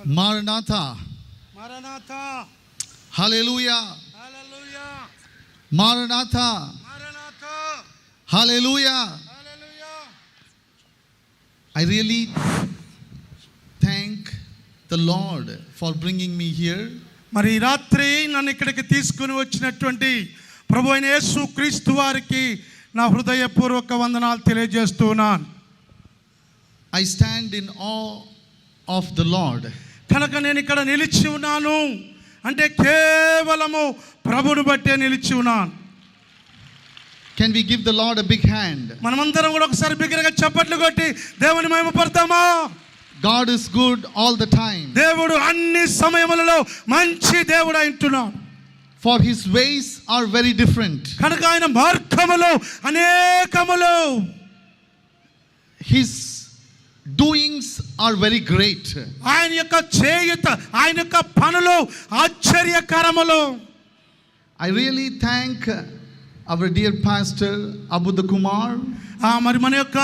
Maranatha. Maranatha. Hallelujah. Hallelujah. Maranatha. Maranatha. Hallelujah. Hallelujah. I really thank the Lord for bringing me here. మరి రాత్రి నన్ను ఇక్కడికి తీసుకుని వచ్చినటువంటి ప్రభు అయిన యేసు క్రీస్తు వారికి నా హృదయపూర్వక వందనాలు తెలియజేస్తున్నాను. I stand in awe of the Lord. కనుక నేను ఇక్కడ నిలిచి ఉన్నాను అంటే కేవలము ప్రభువుని బట్టే నిలిచి ఉన్నాను. Can we give the Lord a big hand? మనమందరం కూడా ఒకసారి బిగ్గరగా చప్పట్లు కొట్టి దేవుని మహిమపడతామా? God is good all the time. దేవుడు అన్ని సమయములలో మంచి దేవుడు అంటున్నాడు. For his ways are very different. కనుక ఆయన మార్గములు అనేకములు, His doings are very great. ఆయన యొక్క చేయుత, ఆయన యొక్క పనులు ఆశ్చర్యకరములు. I really thank our dear pastor Abudha Kumar. మరి మన యొక్క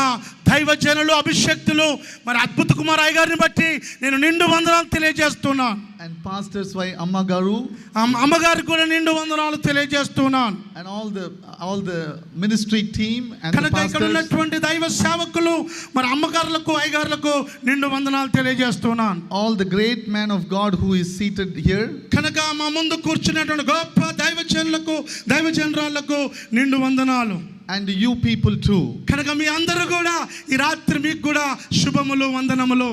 దైవజనులు అభిషక్తులు మరి అద్భుత కుమార్ అయ్య గారిని బట్టి నేను నిండు వందనాలు తెలియజేస్తున్నాను. And pastors Vai Amma Garu. అమ్మగారికి కూడా నిండు వందనాలు తెలియజేస్తున్నాను. And all the ministry team and the కనుక ఇక్కడ pastors. ఉన్నటువంటి దైవ సేవకులు మరి అమ్మగారులకు అయ్యగారులకు నిండు వందనాలు తెలియజేస్తున్నాను. All the great man of God who is seated here. కనుక మా ముందు కూర్చున్నటువంటి గొప్ప దైవజనులకు దైవజనరాలకు నిండు వందనాలు. And you people too. కనుక మీ అందరూ కూడా ఈ రాత్రి మీకు కూడా శుభములు వందనములు.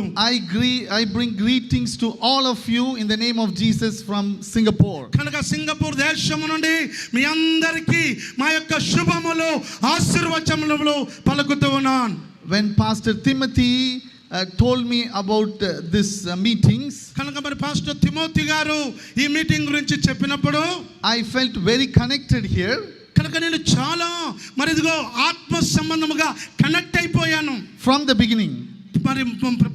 I bring greetings to all of you in the name of Jesus from Singapore. కనుక సింగపూర్ దేశము నుండి మీ అందరికీ మా యొక్క శుభములు ఆశీర్వచనములు పలుకుతూ ఉన్నాను. When Pastor Timothy told me about this meetings, కనుక మరి పాస్టర్ తిమోతి గారు ఈ మీటింగ్ గురించి చెప్పినప్పుడు I felt very connected here. కనుక నేను చాలా మరి ఇదిగో ఆత్మ సంబంధముగా కనెక్ట్ అయిపోయాను From the beginning. మరి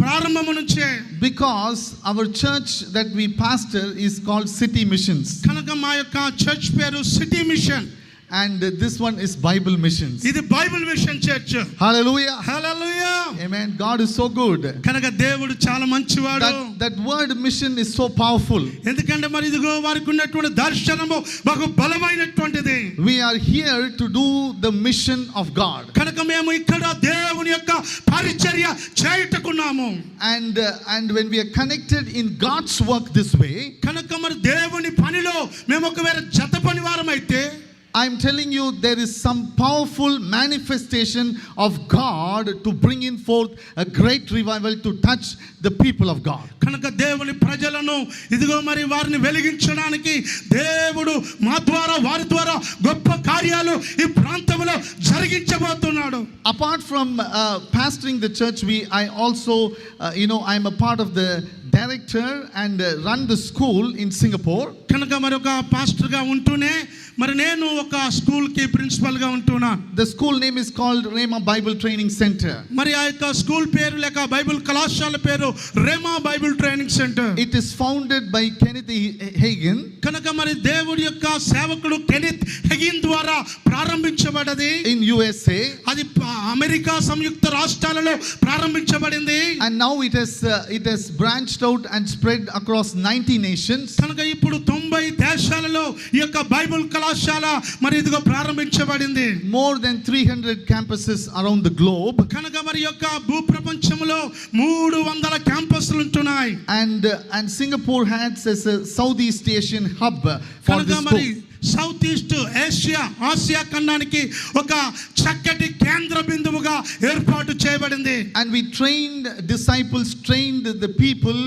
ప్రారంభము నుంచే. Because our church that we pastor is called City Missions. కనుక మా యొక్క చర్చ్ పేరు city mission. And this one is Bible Missions. ఇది Bible machine church. Hallelujah. Hallelujah. Amen. God is so good. కనుక దేవుడు చాలా మంచివాడు. That word mission is so powerful. ఎందుకంటే మరి ఇదిగో వారికి ఉన్నటువంటి దర్శనము బహు బలమైనటువంటిది. We are here to do the mission of God. కనుక మేము ఇక్కడ దేవుని యొక్క పరిచర్య చేయుటకున్నాము. And when we are connected in God's work this way, కనుక మరి దేవుని పనిలో మేము ఒకవేళ జత పనివారం అయితే I'm telling you, there is some powerful manifestation of God to bring in forth a great revival to touch the people of God. కనుక దేవుని ప్రజలను ఇదిగో మరి వారిని వెలిగించడానికి దేవుడు మా ద్వారా వారి ద్వారా గొప్ప కార్యాలు ఈ ప్రాంతంలో జరిగించబోతున్నాడు. Apart from pastoring the church, I also I'm a part of the director and run the school in Singapore. కనుక మరి ఒక పాస్టర్ గా ఉంటూనే మరి నేను ఒక స్కూల్ కి ప్రిన్సిపల్ గా ఉంటున్నా. The school name is called Rhema Bible Training Center. మరి ఆ యొక్క స్కూల్ పేరు లేక బైబిల్ కళాశాల పేరు Rhema Bible training centre. It is founded by Kenneth Hagin. కనుక మరి దేవుడి యొక్క సేవకుడు కెనెత్ హెగిన్ ద్వారా ప్రారంభించబడ్డది in USA. అది అమెరికా సంయుక్త రాష్ట్రాలలో ప్రారంభించబడింది. And now it has branched out and spread across 90 nations. కనుక ఇప్పుడు 90 దేశాలలో ఈ యొక్క బైబిల్ కళాశాల మరి ఇదిగో ప్రారంభించబడింది. More than 300 campuses around the globe. కనుక మరి యొక్క భూప్రపంచంలో 300 క్యాంపస్లు ఉంటున్నాయి. And Singapore has as a Southeast Asian hub for this school. South East Asia ఖండానికి ఒక చక్కటి కేంద్ర బిందువుగా ఏర్పాటు చేయబడింది. And we trained the people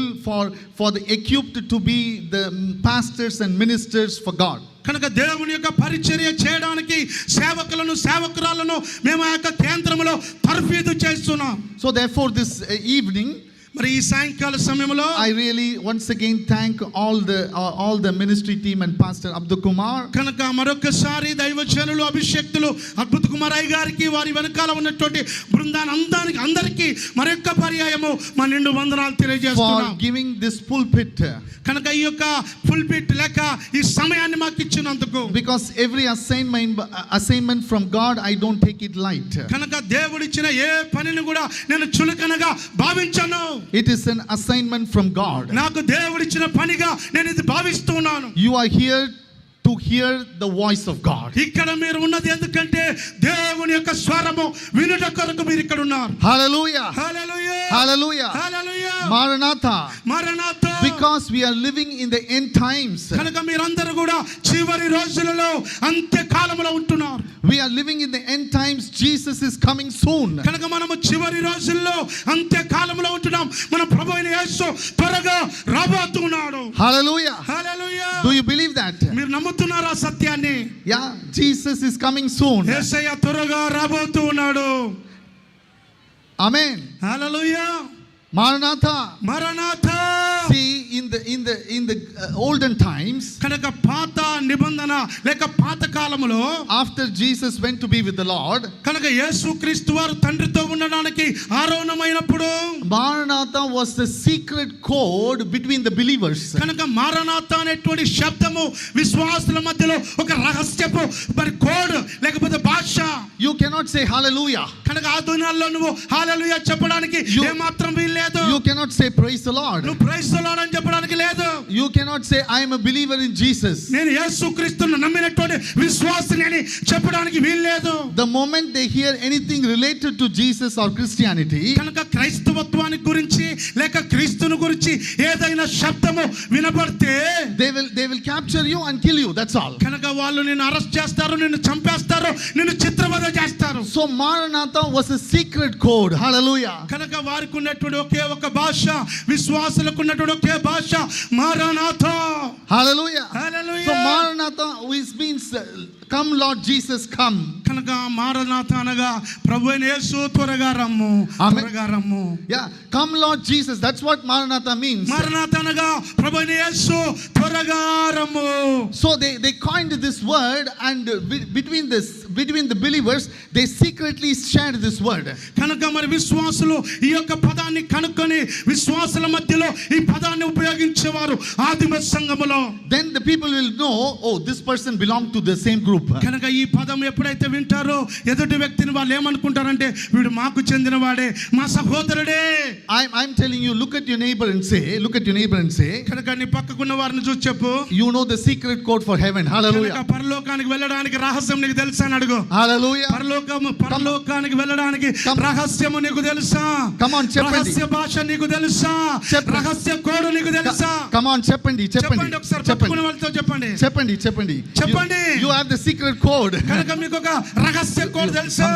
for the equipped to be the pastors and ministers for God. కనుక దేవుని యొక్క పరిచర్య చేయడానికి సేవకురాలను మేము ఆ యొక్క కేంద్రంలో తర్ఫీదు చేస్తున్నాం. So therefore this evening మరి ఈ సాయంకాల సమయంలో I really once again thank all the ministry team and Pastor Abdul Kumar. కనుక మరొకసారి దైవజనులు అభిషక్తులు అద్భుత కుమార్ అయ్య గారికి వారి వెనకాల ఉన్నటువంటి బృందాన్ని అందరికీ మరొక పర్యాయము మా నిండు వందనాలు తెలియజేస్తున్నాం. For giving this pulpit. కనుక ఈ యొక్క పుల్పిట్ లేక ఈ సమయాన్ని మాకు ఇచ్చినందుకు. Because every assignment from God I don't take it light. కనుక దేవుడు ఇచ్చిన ఏ పనిని కూడా నేను చులకనగా భావించను. It is an assignment from God. నాకు దేవుడిచ్చిన పనిగా నేను ఇది భావిస్తున్నాను. You are here to hear the voice of God. ఇక్కడ మీరు ఉన్నది ఎందుకంటే దేవుని యొక్క స్వరము వినుట కొరకు మీరు ఇక్కడ ఉన్నారు. Hallelujah. హల్లెలూయా. Hallelujah. హల్లెలూయా. Maranatha. మరణాత. Because we are living in the end times. కనుక మీరందరూ కూడా చివరి రోజులలో అంత్యకాలంలో ఉంటున్నారు. We are living in the end times. Jesus is coming soon. కనుక మనము చివరి రోజుల్లో అంత్యకాలంలో ఉంటున్నాం. మన ప్రభువైన యేసు త్వరగా రాబోతున్నాడు. Hallelujah. Hallelujah. Do you believe that? మీరు నమ్ముతున్నారా సత్యాన్ని? Yeah, Jesus is coming soon. యేసయ్య త్వరగా రాబోతున్నాడు. Amen. హల్లెలూయా. Maranatha. మరణాత. See, in the olden times, కనుక పాత నిబంధన లేక పాత కాలములో after Jesus went to be with the Lord, కనుక యేసుక్రీస్తు వారు తండ్రితో ఉండడానికి ఆరోహణమైనప్పుడు Maranatha was the secret code between the believers. కనుక మారనాథ అనేటువంటి శబ్దము విశ్వాసుల మధ్యలో ఒక రహస్యపు మరి కోడ్ లేకపోతే భాష. You cannot say hallelujah. కనుక ఆ దినాల్లో నువ్వు హల్లెలూయా చెప్పడానికి ఏమాత్రం వీల్లేదు. You cannot say praise the Lord. నువ్వు ప్రైజ్ ది లార్డ్ అని చెప్పడానికి లేదు. You cannot say I am a believer in Jesus. నేను యేసుక్రీస్తును నమ్మినటువంటి విశ్వాసిని అని చెప్పడానికి వీల్లేదు. The moment they hear anything related to Jesus or Christianity, కనుక క్రైస్తవత్వాన్ని గురించి లేక క్రీస్తుని గురించి ఏదైనా శబ్దము వినబడితే they will capture you and kill you. That's all. కనుక వాళ్ళు నిన్ను అరెస్ట్ చేస్తారు, నిన్ను చంపేస్తారు, నిన్ను చిత్రవద చేస్తారు. So Maranatha was a secret code. Hallelujah. కనుక వారికి ఉన్నటువంటి ఒకే ఒక భాష, విశ్వాసులకు ఉన్నటువంటి ఒకే భాష Maranatha. Hallelujah. Hallelujah. So Maranatha, which means come Lord Jesus, come. కనుక మారనాథ అనగా ప్రభువైన యేసు త్వరగా రమ్ము, Amen. త్వరగా రమ్ము. Yeah, come Lord Jesus. That's what Maranatha means. Maranatha అనగా ప్రభువైన యేసు త్వరగా రమ్ము. So they coined this word, and between the believers, they secretly shared this word. కనుక మరి విశ్వాసులు ఈ యొక్క పదాన్ని కనుక్కొని విశ్వాసుల మధ్యలో ఈ పదాన్ని ఉపయోగించేవారు ఆదిమ సంఘములో. Then the people will know, oh, this person belonged to the same group. కనుక ఈ పదం ఎప్పుడైతే వింటారో ఎదుటి వ్యక్తిని వాళ్ళు ఏమనుకుంటారంటే వీడు మాకు చెందినవాడే, మా సహోదరుడే. I'm telling you, look at your neighbor and say, కనుక నీ పక్కకున్న వారిని చూసి చెప్పు, you know the secret code for heaven. Hallelujah. కనుక పరలోకానికి వెళ్ళడానికి రహస్యం నీకు తెలుసా అని అడుగు. Hallelujah. పరలోకానికి వెళ్ళడానికి రహస్యము నీకు తెలుసా? Come on, చెప్పండి. రహస్య భాష నీకు తెలుసా? చెప్పండి. రహస్య కోడ్ నీకు తెలుసా? Come on, చెప్పండి. ఒకసారి పక్కకున్న వాళ్ళతో చెప్పండి. చెప్పండి. You have the secret code. కనుక మీకు ఒక రహస్య కోడ్ తెలుసా?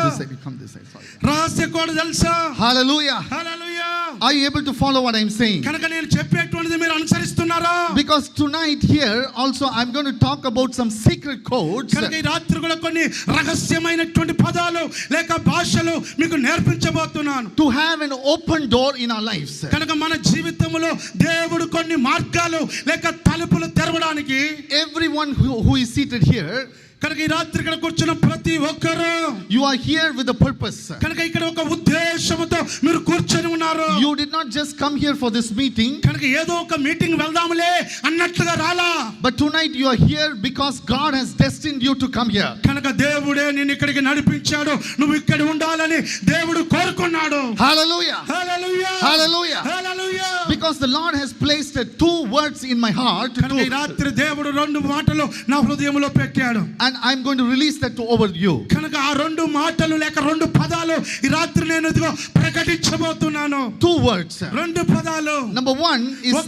Come this side. Sorry. రహస్య కోడ్ తెలుసా? Hallelujah. Hallelujah. Are you able to follow what I'm saying? కనుక నేను చెప్పేటువంటిది మీరు అనుసరిస్తున్నారా? Because tonight here also I'm going to talk about some secret codes. కనుక ఈ రాత్రి కూడా కొన్ని రహస్యమైనటువంటి పదాలు లేక భాషలు మీకు నేర్పించబోతున్నాను. To have an open door in our lives. కనుక మన జీవితంలో దేవుడు కొన్ని మార్గాలు లేక తలుపులు తెరవడానికి Everyone who is seated here, కనుక ఈ రాత్రి ఇక్కడ కూర్చున్న ప్రతి ఒక్కరు you are here with a purpose. కనుక ఇక్కడ ఒక ఉద్దేశంతో మీరు కూర్చొని ఉన్నారు. You did not just come here for this meeting. కనుక ఏదో ఒక మీటింగ్ వెళ్దాంలే అన్నట్లుగా రాలా. But tonight you are here because God has destined you to come here. కనుక దేవుడే నిన్ను ఇక్కడికి నడిపించాడు, నువ్వు ఇక్కడ ఉండాలని దేవుడు కోరుకున్నాడు. Hallelujah. Hallelujah. Hallelujah. Hallelujah. Because the Lord has placed two words in my heart. కనుక ఈ రాత్రి దేవుడు రెండు మాటలు నా హృదయంలో పెట్టాడు. And I'm going to release that over you. కనుక ఆ రెండు మాటలు లేక రెండు పదాలు ఈ రాత్రి నేను ఇదిగో ప్రకటించబోతున్నాను. Two words. రెండు పదాలు. Number one is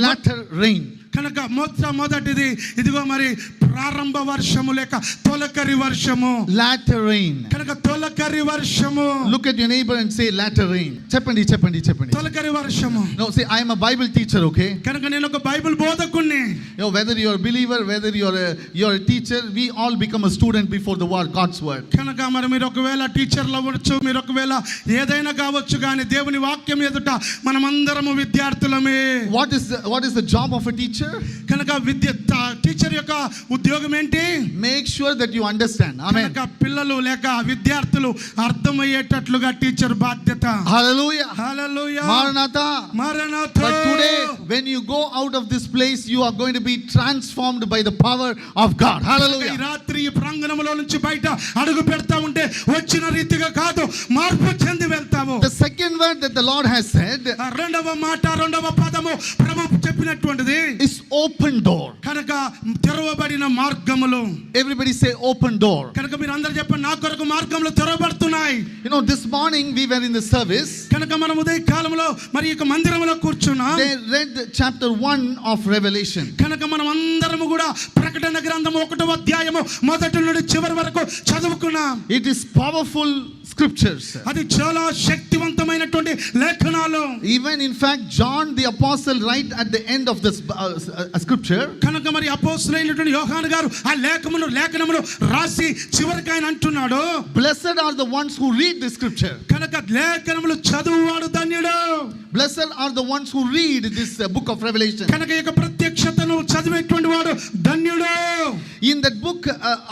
latter rain. కనుక మొదటిది ఇదిగో మరి ప్రారంభ వర్షము లేక తొలకరి వర్షము. Latter rain. కనుక తొలకరి వర్షము. Look at your neighbor and say latter rain. చెప్పండి. తొలకరి వర్షము. No, say I am a Bible teacher, okay? కనుక నేను ఒక Bible బోధకుణ్ణి. Whether you are a believer, whether you are a teacher, we all become a student before the word, God's word. కనుక మరి మీరు ఒకవేళ టీచర్లు అవ్వచ్చు, మీరు ఒకవేళ ఏదైనా కావచ్చు, కానీ దేవుని వాక్యం ఎదుట మనమందరము విద్యార్థులమే. What is the job of a teacher? కనుక టీచర్ యొక్క ఉద్యోగం ఏంటి? Make sure that you understand. Amen. కనుక పిల్లలు లేక విద్యార్థులు అర్థమయ్యేటట్లుగా టీచర్ బాధ్యత. Hallelujah. Hallelujah. Maranatha. మరణాథ. But today, when you go out of this place, you are going to be transformed by the power of God. ఈ Hallelujah. రాత్రి ఈ ప్రాంగణంలో నుంచి బయట అడుగు పెడతా ఉంటే వచ్చిన రీతిగా కాదు, మార్పు చెంది వెళ్తాము. The second word that the Lord has said రెండవ మాట, రెండవ పదము ప్రభు చెప్పినటువంటిది is open door. కనుక తెరవబడిన మార్గములు. Everybody say open door. కనుక మీరు అందరూ చెప్పండి, నా కొరకు మార్గములు తెరవబడుతున్నాయి. You know, this morning we were in the service. కనుక మనం ఉదయ కాలంలో మరి ఈ మందిరంలో కూర్చున్నాం. They read chapter 1 of Revelation. కనుక మనం అందరము కూడా ప్రకటన గ్రంథము 1వ అధ్యాయము మొదటి నుండి చివరి వరకు చదువుకున్నాం. It is powerful scriptures. అది చాలా శక్తివంతమైనటువంటి లేఖనాలు. Even in fact, John the apostle right at the end of this scripture, కనుక మరి అపోస్తలుడైనటువంటి యోహాను గారు ఆ లేఖనమును రాసి చివరికి ఆయన అంటున్నాడు, blessed are the ones who read the scripture. కనుక లేఖనములు చదువువాడు ధన్యుడు. Blessed are the ones who read this book of Revelation. కనుక ఈ యొక్క ప్రత్యక్షతను చదివేటువంటి వాడు ధన్యుడు. In that book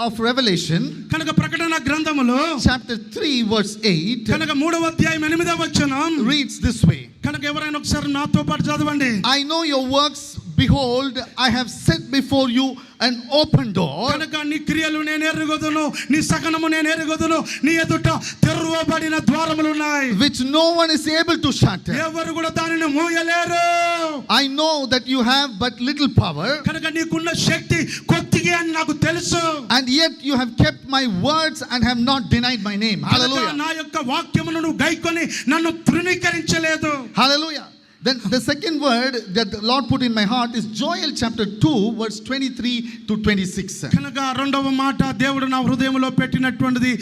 of Revelation, కనుక ప్రకటన గ్రంథములో chapter 3 verse 8 కనుక 3వ అధ్యాయం 8వ వచనం reads this way. కనుక ఎవరైనా ఒకసారి నాతో పాటు చదవండి. I know your works, behold, I have set before you an open door. కనుక నీ క్రియలు నేను ఎరుగుదును, నీ సహనము నేను ఎరుగుదును, నీ ఎదుట తెరవబడిన ద్వారములు ఉన్నాయి, which no one is able to shut. ఎవరు కూడా దానిని మూయలేరు. I know that you have but little power, కనుక నీకున్న శక్తి కొద్దిగా అని నాకు తెలుసు. and yet you have kept my words and have not denied my name. కనుక Hallelujah. నా యొక్క వాక్యమును నువ్వు గైకొని నన్ను తృణీకరించలేదు. Hallelujah. Then the second word that the Lord put in my heart is Joel chapter 2 verse 23 to 26. కనుక రెండవ మాట దేవుడు నా హృదయంలో పెట్టినటువంటిది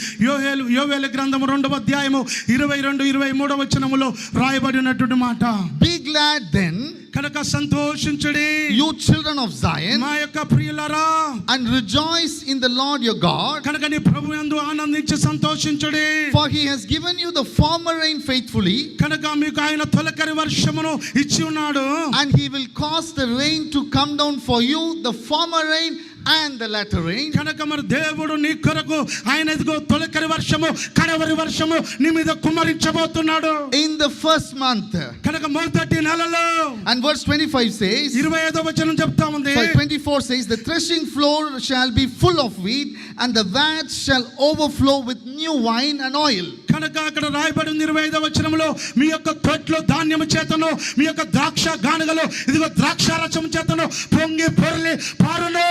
యోవేలు గ్రంథము 2వ అధ్యాయము 22 23 వచనములో రాయబడినటువంటి మాట. Be glad then, కనుక సంతోషించుడి you children of Zion, మా యొక్క ప్రియులారా, and rejoice in the Lord your God, కనుక నీ ప్రభువు యందు ఆనందించి సంతోషించుడి. for he has given you the former rain faithfully, కనుక మీకు ఆయన తొలకరి వర్షమును ఇచ్చి ఉన్నాడు. and he will cause the rain to come down for you, the former rain and the latter rain. కనుక మరి దేవుడు నీ కొరకు ఆయన ఎదుగో తొలకరి వర్షము కడవరి వర్షము నీ మీద కుమ్మరించబోతున్నాడు In the first month. కనుక మొదటి నెలలో. And verse 25 says, 25వ వచనం చెప్తా ఉంది. 24 says, the threshing floor shall be full of wheat, and the vats shall overflow with new wine and oil. కనుక అక్కడ రాయబడి ఉంది 25వ వచనంలో, మీ యొక్క తొట్లో ధాన్యము చేతను, మీ యొక్క ద్రాక్ష గానుగలో ఇదిగో ద్రాక్ష రసము చేతను పొంగి పొర్లి పారును.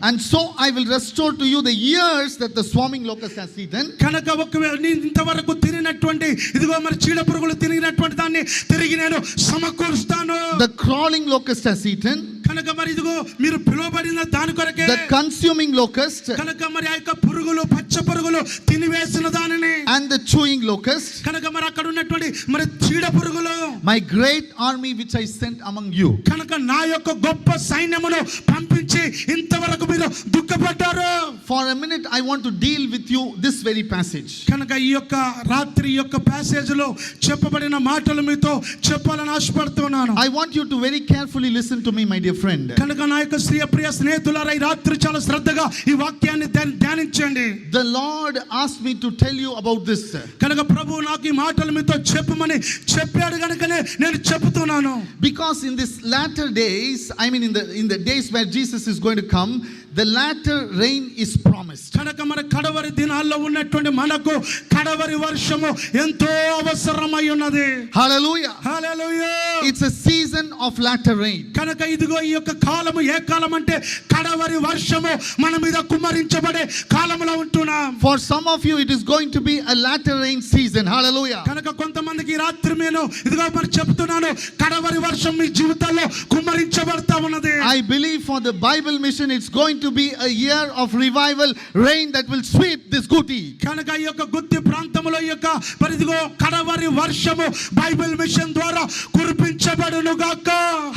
And so I will restore to you the years that the swarming locust has eaten. కనుక ఒకవేళ ఇంతవరకు తిరిగినటువంటి ఇదిగో మరి చీడ పురుగులు తిరిగినటువంటి దాన్ని తిరిగి నేను సమకూరుస్తాను. The crawling locust has eaten. కనుక మరి ఇదిగో మీరు పిలువబడిన దాని కొరకే The consuming locust కనుక మరి ఆ యొక్క పురుగులు పచ్చ పురుగులు తినివేసిన దానిని, and the chewing locust, కనుక మరి అక్కడ ఉన్నటువంటి మరి చీడ పురుగులు, my great army which I sent among you. కనుక నా యొక్క గొప్ప సైన్యమును పంపించి ఇంతవరకు మీరు దుఃఖపడ్డారు. For a minute I want to deal with you this very passage. కనుక ఈ యొక్క రాత్రి యొక్క ప్యాసేజ్ లో చెప్పబడిన మాటలు మీతో చెప్పాలని ఆశపడుతున్నాను. I want you to very carefully listen to me, my dear friend. కనుక నా యొక్క ప్రియ స్నేహితులారా, ఈ రాత్రి చాలా శ్రద్ధగా ఈ వాక్యాన్ని ధ్యానించండి. The Lord asked me to tell you about this. కనుక ప్రభువు నాకు ఈ మాటలు మీతో చెప్పమని చెప్పాడు కనుకనే నేను చెప్తున్నాను. Because in this latter days, I mean in the days where Jesus is going to come, the latter rain is promised. కనుక మన కడవరి దినాల్లో ఉన్నటువంటి మనకు కడవరి వర్షము ఎంతో అవసరమై ఉన్నది. Hallelujah. Hallelujah. It's a season of latter rain. కనుక ఇదిగో ఈ యొక్క కాలము ఏ కాలం అంటే కడవరి వర్షము మన మీద కుమ్మరించబడే కాలములో ఉంటున్నాం. For some of you it is going to be a latter rain season. Hallelujah. కనుక కొంతమందికి ఈ రాత్రి నేను ఇదిగో మరి చెప్తున్నాను, కడవరి వర్షం మీ జీవితాల్లో కుమ్మరించబడతా ఉన్నది. I believe for the Bible mission it's going to be a year of revival rain that will sweep this Guti. కనుక ఈ యొక్క గుత్తి ప్రాంతంలో ఈ యొక్క పరిదిగో కడవరి వర్షము బైబిల్ మిషన్ ద్వారా కురిపించబడును గాక.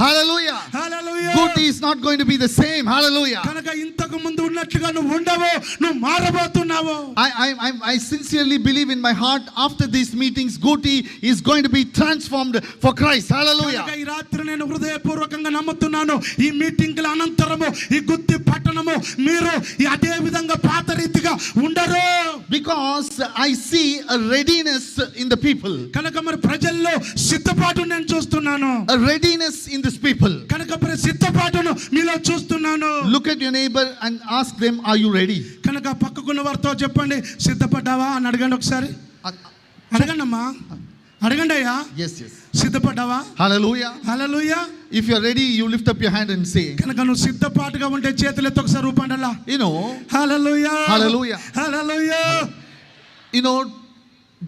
Hallelujah. Hallelujah. Guti is not going to be the same. Hallelujah. కనుక ఇంతకు ముందు ఉన్నట్లుగా నువ్వు ఉండవు, నువ్వు మారబోతున్నావు. I sincerely believe in my heart after these meetings, Goti is going to be transformed for Christ. Hallelujah. కనుక ఈ రాత్రి నేను హృదయపూర్వకంగా నమ్ముతున్నాను, ఈ మీటింగ్ల అనంతరము ఈ గుత్తి పట్టణము మీరు అదే విధంగా పాత రీతిగా ఉండరు. Because I see a readiness in the people. కనుక మరి ప్రజల్లో సిద్ధపాటు నేను చూస్తున్నాను. A readiness in these people. కనుక మరి సిద్ధపాటును మీలో చూస్తున్నాను. Look at your neighbor and ask them, are you ready? కనుక పక్కకున్న వారితో చెప్పండి, సిద్ధపడ్డావా అని అడగండి ఒకసారి. అడగండి అమ్మా, అడగండి అయ్యా. Yes, yes. సిద్ధపడ్డావా? Hallelujah. Hallelujah. If you are ready, you lift up your hand and say, కనుక నువ్వు సిద్ధపాటుగా ఉంటే చేతులెత్తి ఒకసారి ఊపండలా. you know, hallelujah, hallelujah. Hallelujah. You know,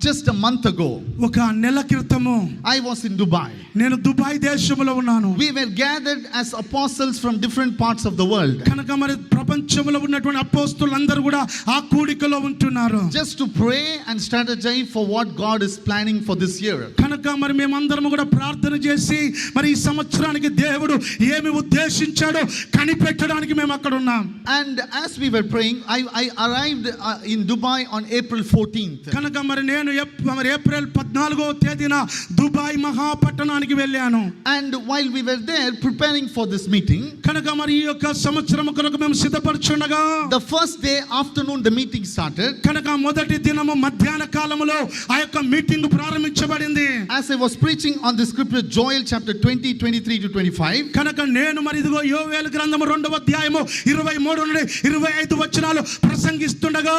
just a month ago, ఒక నెల క్రితము I was in Dubai. నేను దుబాయ్ దేశంలో ఉన్నాను. We were gathered as apostles from different parts of the world. కనుక మరి ప్రపంచంలో ఉన్నటువంటి అపోస్తలులందరూ కూడా ఆ కూడికలో ఉంటున్నారు. Just to pray and strategize for what God is planning for this year. కనుక మరి మేమందరం కూడా ప్రార్థన చేసి మరి ఈ సంవత్సరానికి దేవుడు ఏమి ఉద్దేశించాడో కనిపెట్టడానికి మేము అక్కడ ఉన్నాం. And as we were praying, I arrived in Dubai on April 14th. కనుక మరి నేను ఏప్రిల్ 14వ తేదీన దుబాయ్ మహాపట్టణానికి వెళ్ళాను. And while we were there preparing for this meeting, కనుక మరి ఈ యొక్క సంవత్సరం కొరకు మేము సిద్ధపరచుండగా the first day afternoon the meeting started. కనుక మొదటి దినము మధ్యాహ్న కాలములో ఆ యొక్క మీటింగ్ ప్రారంభించబడింది. As I was preaching on the scripture Joel chapter 20, 23 to 25. కనుక నేను మరి ఇదిగో యోవేలు గ్రంథము 2వ అధ్యాయము 23 నుండి 25 వచనాలు ప్రసంగిస్తుండగా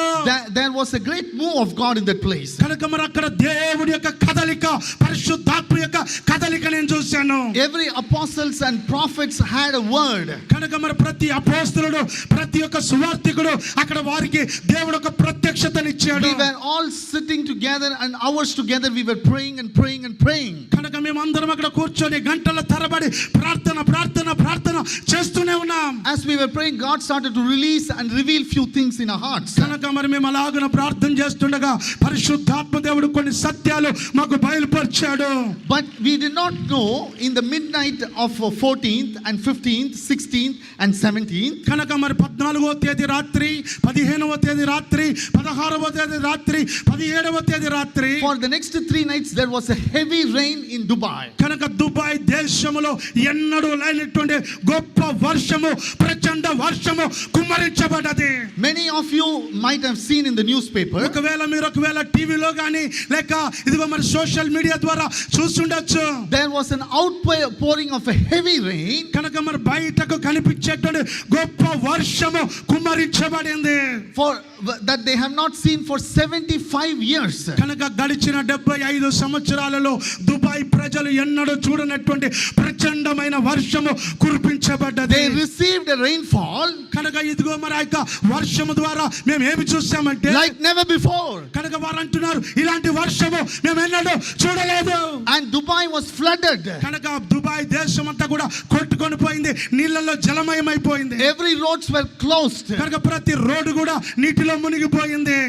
There was a great move of God in that place. కనుక మరి అక్కడ దేవుడి యొక్క కదలిక, పరిశుద్ధాత్మ యొక్క కదలిక నేను చూశాను. Every apostles and prophets had a word. కనుక మరి ప్రతి అపోస్తలుడు, ప్రతి ఒక్క సువార్తికుడు అక్కడ వారికి దేవుడు ఒక ప్రత్యక్షతను ఇచ్చాడు. We were all sitting together and hours together we were praying and praying and praying. కనుక మేము అందరం అక్కడ కూర్చొని గంటల తరబడి ప్రార్థన ప్రార్థన ప్రార్థన చేస్తూనే ఉన్నాం. As we were praying, God started to release and reveal few things in our hearts. కనుక మరి మేము అలాగన ప్రార్థన చేస్తుండగా పరిశుద్ధాత్మ దేవుడు కొన్ని సత్యాలు మాకు బయలుపరిచాడు. But we did not know in the midnight of 14th and 15th, 16th and 17th. కనుక మరి 14వ తేదీ రాత్రి, 15వ తేదీ రాత్రి, 16వ తేదీ రాత్రి, 17వ తేదీ రాత్రి, For the next 3 nights there was a heavy rain in Dubai. కనుక దుబాయ్ దేశములో ఎన్నడూ లేనటువంటి గొప్ప వర్షము, ప్రచండ వర్షము కుమ్మరించబడ్డది. Many of you might have seen in the newspaper. ఒకవేళ టీవీలో గానీ లేక ఇదిగో మరి సోషల్ మీడియా ద్వారా చూస్తుండొచ్చు. There was an outpouring of a heavy rain. కనుక మరి బయటకు కనిపించేటువంటి గొప్ప వర్షము కుమ్మరించబడింది. For that they have not seen for 75 years. కనుక గడిచిన 75 సంవత్సరాలలో దుబాయ్ ప్రజలు ఎన్నడూ చూడనటువంటి ప్రచండమైన వర్షము కురిపించబడ్డది. They received a rainfall కనుక ఇదిగో మరి ఆ యొక్క వర్షము ద్వారా మేము ఏమి చూసామంటే like never before. కనుక వారు అంటున్నారు, ఇలాంటి వర్షము మేము ఎన్నడూ చూడలేదు. And Dubai was flooded. కనుక దుబాయ్ దేశం అంతా కూడా కొట్టుకొని పోయింది, నీళ్ళలో జలమయమైపోయింది. Every roads were closed. కనుక ప్రతి రోడ్డు కూడా నీటిలో మునిగిపోయింది.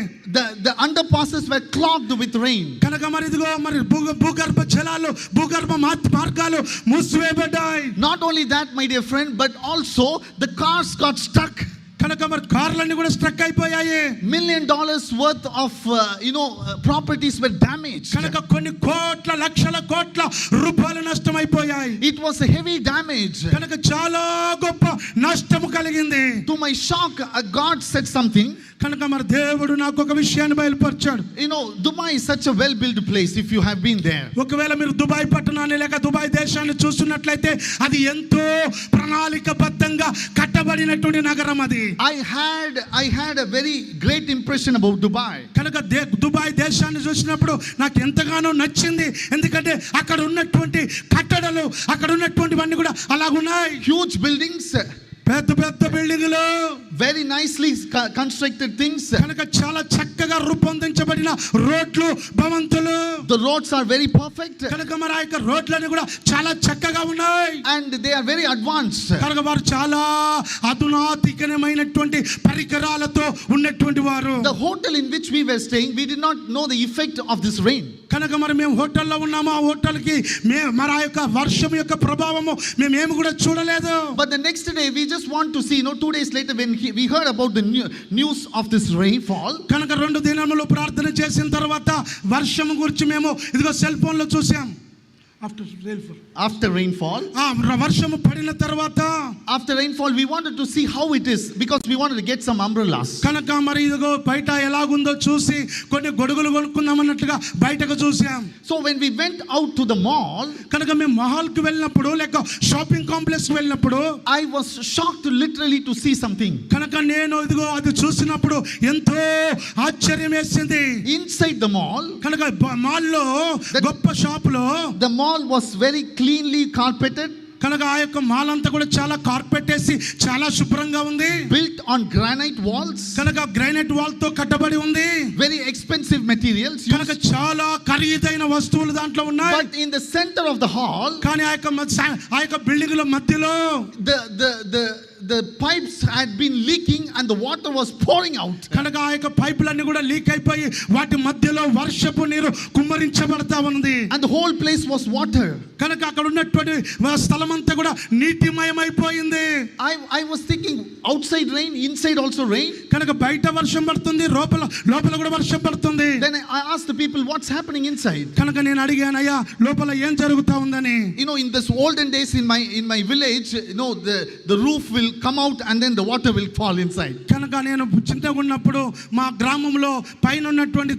The underpasses were clogged with rain. కనుక మరి ఇదిగో మరి భూగర్భ జలాలు, భూగర్భ మార్గాలు మూసివేయబడ్డాయి. Not only that, my dear friend, but also the cars got stuck. కనుక మరి కార్లన్నీ కూడా స్ట్రక్ అయిపోయాయి. $1 million worth of properties were damaged. కనుక కొన్ని కోట్ల లక్షల కోట్ల రూపాయల నష్టం అయిపోయాయి. It was a heavy damage. కనుక చాలా గొప్ప నష్టము కలిగింది. To my shock, God said something. కనుక మరి దేవుడు నాకు ఒక విషయాన్ని బయలుపరిచాడు. You know, Dubai is such a well-built place if you have been there. ఒకవేళ మీరు దుబాయ్ పట్టణాన్ని లేక దుబాయ్ దేశాన్ని చూస్తున్నట్లయితే అది ఎంతో ప్రణాళికబద్ధంగా కట్టబడినటువంటి నగరం అది. I had a very great impression about Dubai. కనుక దుబాయ్ దేశాన్ని చూసినప్పుడు నాకు ఎంతగానో నచ్చింది. ఎందుకంటే అక్కడ ఉన్నటువంటి కట్టడాలు, అక్కడ ఉన్నటువంటివన్నీ కూడా అలాగున్నాయి. Huge buildings, పెద్ద పెద్ద బిల్డింగులు, very nicely constructed things. కనుక చాలా చక్కగా రూపొందించబడిన రోడ్లు, భవంతులు. The roads are very perfect. కనుక మరి ఆ యొక్క రోడ్లన్నీ కూడా చాలా చక్కగా ఉన్నాయి. And they are very advanced. కనుక వారు చాలా అధునాతనమైనటువంటి పరికరాలతో ఉన్నటువంటి వారు. The hotel in which we were staying, we did not know the effect of this rain. కనుక మరి మేము హోటల్లో ఉన్నాము, ఆ హోటల్కి మరి ఆ యొక్క వర్షం యొక్క ప్రభావము మేమేమి కూడా చూడలేదు. But the next day we just want to see, 2 days later when we heard about the news of this rainfall. కనుక 2 దినములు ప్రార్థన చేసిన తర్వాత వర్షం గురించి మేము ఇదిగో సెల్ ఫోన్ లో చూసాం. After rainfall, వర్షము పడిన తర్వాత after rainfall we wanted to see how it is, because we wanted to get some umbrellas. కనుక మరి ఇదిగో బయట ఎలాగుందో చూసి కొన్ని గొడుగులు కొనుక్కుందాం అన్నట్లుగా బయటకు చూసాం. So when we went out to the mall, కనుక మేము మాల్ కి వెళ్ళినప్పుడు లేక షాపింగ్ కాంప్లెక్స్ కి వెళ్ళినప్పుడు I was shocked literally to see something. కనుక నేను ఇదిగో అది చూసినప్పుడు ఎంతో ఆశ్చర్యం వేసింది. Inside the mall, కనుక మాల్ లో గొప్ప షాప్ లో the mall was very cleanly carpeted, కనుక ఆ యొక్క మాల్ అంతా కూడా చాలా కార్పెట్ వేసి చాలా శుభ్రంగా ఉంది. built on granite walls, కనుక గ్రానైట్ వాల్ తో కట్టబడి ఉంది. very expensive materials కనుక used. చాలా ఖరీదైన వస్తువులు దాంట్లో ఉన్నాయి. But in the center of the hall, కానీ ఆ యొక్క బిల్డింగ్ లో మధ్యలో the pipes had been leaking and the water was pouring out. కనుక ఆ యొక్క పైపులన్నీ కూడా లీక్ అయిపోయి వాటి మధ్యలో వర్షపు నీరు కుమ్మరించబడతా ఉంది. And the whole place was water. కనుక అక్కడ ఉన్నటువంటి స్థలం అంతా కూడా నీటిమయమైపోయింది. I was thinking, outside rain, inside also rain. కనుక బయట వర్షం పడుతుంది, లోపల కూడా వర్షం పడుతుంది. Then I asked the people, what's happening inside? కనుక నేను అడిగాను, అయ్యా లోపల ఏం జరుగుతా ఉందని. In this olden days in my village, the roof will come out and then the water will fall inside. కనుక నేను చింతగా ఉన్నప్పుడు మా గ్రామంలో పైన ఉన్నటువంటి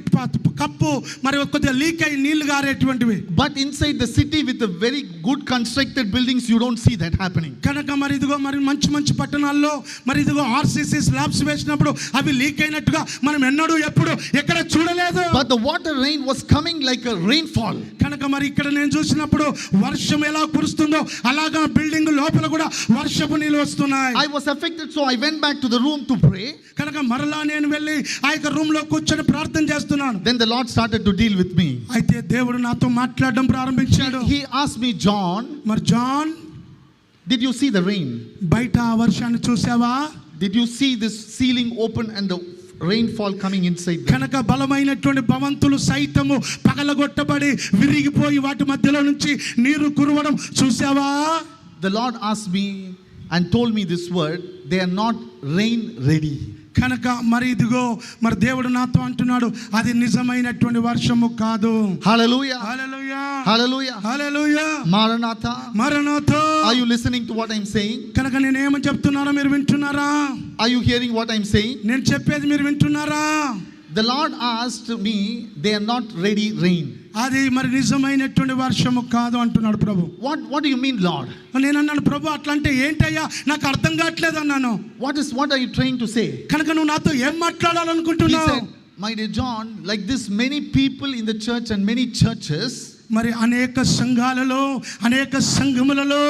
కప్పు మరి కొద్దిగా లీక్ అయి నీళ్లు గారేటువంటివి. But inside the city with the very good constructed buildings, you don't see that happening. కనుక మరి ఇదిగో మరి మంచి పట్టణాల్లో మరి ఇదిగో ఆర్సీసీ స్లాబ్స్ వేసినప్పుడు అవి లీక్ అయినట్టుగా మనం ఎప్పుడు ఎక్కడ చూడలేదు. But the water rain was coming like a rainfall. కనుక మరి ఇక్కడ నేను చూసినప్పుడు వర్షం ఎలా కురుస్తుందో అలాగా బిల్డింగ్ లోపల కూడా వర్షపు నీళ్ళు వస్తున్నాయి. I was affected, so I went back to the room to pray. కనుక మరలా నేను వెళ్ళి ఆ యొక్క రూమ్ లో కూర్చొని ప్రార్థన చేస్తున్నాను. Then the Lord started to deal with me. అయితే దేవుడు నాతో మాట్లాడడం ప్రారంభించాడు. He asked me, John, మరి John, did you see the rain? బయట ఆ వర్షాన్ని చూసావా? Did you see this ceiling open and the rainfall coming inside there? కనుక బలమైనటువంటి భవంతులు సైతము పగలగొట్టబడి విరిగిపోయి వాటి మధ్యలో నుంచి నీరు కురవడం చూసావా? The Lord asked me and told me this word, they are not rain ready. కనుక మరి ఇదిగో మరి దేవుడు నాతో అంటున్నాడు, అది నిజమైనటువంటి వర్షము కాదు. Hallelujah. Hallelujah, Hallelujah. Hallelujah, Maranatha. మరణాథా. Are you listening to what I'm saying? కనుక నేను ఏమని చెప్తున్నానో మీరు వింటున్నారా? Are you hearing what I'm saying? నేను చెప్పేది మీరు వింటున్నారా? The Lord asked me, they are not ready rain. అది మరి నిజమైనటువంటి వర్షము కాదు అంటున్నాడు ప్రభు. What do you mean, Lord? నేను అన్నాను, ప్రభు అట్లా అంటే ఏంటయ్యా, నాకు అర్థం కావట్లేదు అన్నాను. What are you trying to say? కనుక నువ్వు నాతో ఏం మాట్లాడాలనుకుంటున్నావు? He said, my dear John, like this many people in the church and many churches, మరి అనేక సంఘాలలో అనేక సంఘములలో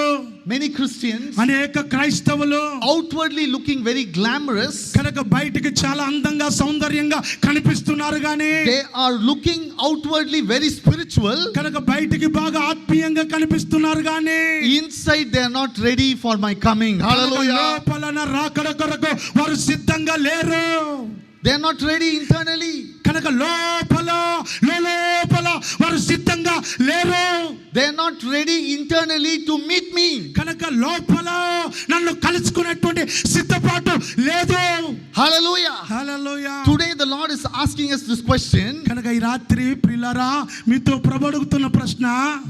many Christians, అనేక క్రైస్తవులు outwardly looking very glamorous, కనుక బయటికి చాలా అందంగా సౌందర్యంగా కనిపిస్తున్నారు కానీ they are looking outwardly very spiritual, కనుక బయటికి బాగా ఆత్మీయంగా కనిపిస్తున్నారు కానీ inside they are not ready for my coming. Hallelujah. లోపల నా రాకడ కొరకు వారు సిద్ధంగా లేరు. They are not ready internally. కనుక లోపల వారు సిద్ధంగా లేరు. They are not ready internally to meet me. కనుక లోపల నన్ను కలుసుకునేటువంటి సిద్ధపాటు లేదు. Hallelujah. Hallelujah. Today the Lord is asking us this question. కనుక ఈ రాత్రి ప్రియులారా మీతో ప్రభు అడుగుతున్న ప్రశ్న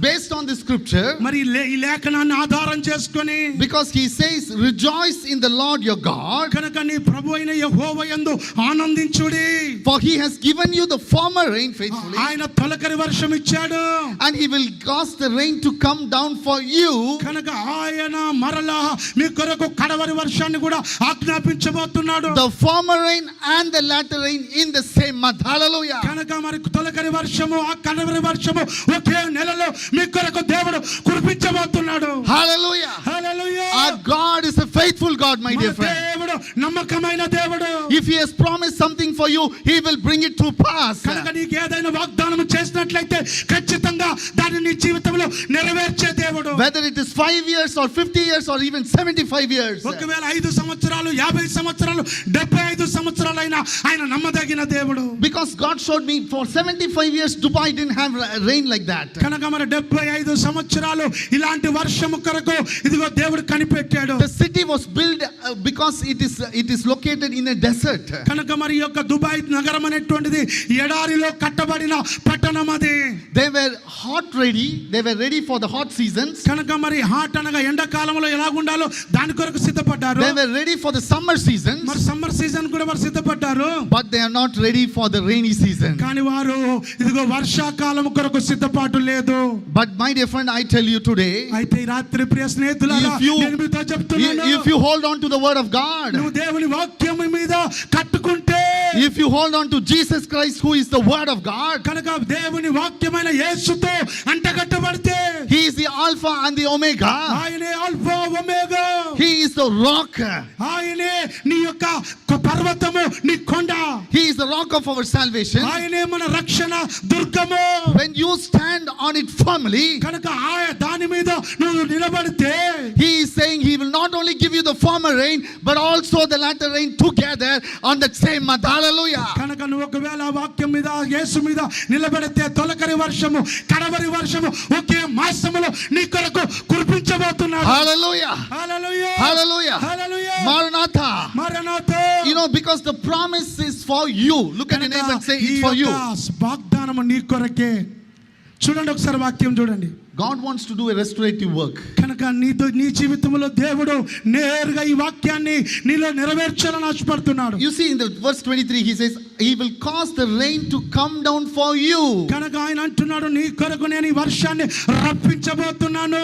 Based on the scripture, మరి ఈ లేఖనాన్ని ఆధారం చేసుకొని, because he says, rejoice in the Lord your God, కనుక నీ ప్రభు అయిన యెహోవా యందు ఆనందించుడి, for he has given you the former rain faithfully, ఆయన తొలకరి వర్షం ఇచ్చాడు, and he will cause the rain to come down for you. కనుక ఆయన మరలా మీ కొరకు కడవరి వర్షాన్ని కూడా ఆజ్ఞాపించబోతున్నాడు. The former rain and the latter rain in the same month. Hallelujah. కనుక మరి తొలకరి వర్షము ఆ కడవరి వర్షము ఒకే నెలలో మీ కొరకు దేవుడు కురిపించబోతున్నాడు. Hallelujah. Hallelujah. Our God is a faithful God, my మన dear friend. దేవుడు నమ్మకమైన దేవుడు. If He has promised something for you, He will bring it to pass. కనుక నీకు ఏదైనా వాగ్దానం చేసినట్లయితే ఖచ్చితంగా దాన్ని నీ జీవితంలో నెరవేర్చే దేవుడు. Whether it is 5 years or 50 years or even 75 years. ఒకవేళ 5 సంవత్సరాలు 50 సంవత్సరాలు 75 సంవత్సరాలైనా ఆయన నమ్మదగిన దేవుడు. Because God showed me for 75 years Dubai didn't have rain like that. కనుక మరి 75 సంవత్సరాలు ఇలాంటి వర్షము కొరకు ఇదిగో దేవుడు కనిపెట్టాడు. The city was built because it is located in a desert. కనుక మరి ఈ యొక్క దుబాయ్ నగరం అనేటువంటిది ఎడారిలో కట్టబడిన పట్టణం అది. They were ready for the hot seasons. కనుక మరి హాట్ అనగా ఎండాకాలంలో ఎలా ఉండాలో దాని కొరకు సిద్ధపడ్డారు. They were ready for the summer seasons. మరి సమ్మర్ సీజన్ కూడా వారు సిద్ధపడ్డారు. But they are not ready for the rainy season. కానీ వారు ఇదిగో వర్షాకాలం కొరకు సిద్ధపాటు లేదు. But my dear friend, I tell you today, అయితే ఈ రాత్రి ప్రియ స్నేహితులారా, నేను మీతో చెప్తున్నాను, if you hold on to the word of God, నువ్వు దేవుని వాక్యం మీద కట్టుకుంటే, if you hold on to Jesus Christ who is the word of God, కనుక దేవుని వాక్యమైన యేసుతో అంటగట్టబడితే, He is the Alpha and the Omega. ఆయనే alpha omega. He is the rock. ఆయనే నీ యొక్క పర్వతము, నీ కొండ. He is the rock of our salvation. ఆయనే మన రక్షణ దుర్గము. When you stand on it firmly, కనుక దాని మీద నువ్వు నిలబడితే, He is saying He will not only give you the former rain but also the latter rain together on that same month. Hallelujah. కనుక నువ్వు ఒకవేళ వాక్యం మీద యేసు మీద నిలబడితే తొలకరి వర్షము కడవరి వర్షము ఒకే మాసములో నీ కొరకు కురిపించబోతున్నాడు. Hallelujah. Hallelujah. Hallelujah. Hallelujah. Maranatha. మరణాతో. You know, because the promise is for you. Look at your neighbor and say it's for you. వాగ్దానము నీ కొరకే. చూడండి ఒకసారి వాక్యం చూడండి. God wants to do a restorative work. కనుక నీ జీవితంలో దేవుడు నేరుగా ఈ వాక్యాన్ని నీలో నెరవేర్చాలని ఆశపడుతున్నాడు. You see in the verse 23 he says He will cause the rain to come down for you. కనుక ఆయన అంటున్నాడు, నీ కొరకు నేను ఈ వర్షాన్ని రప్పించబోతున్నాను.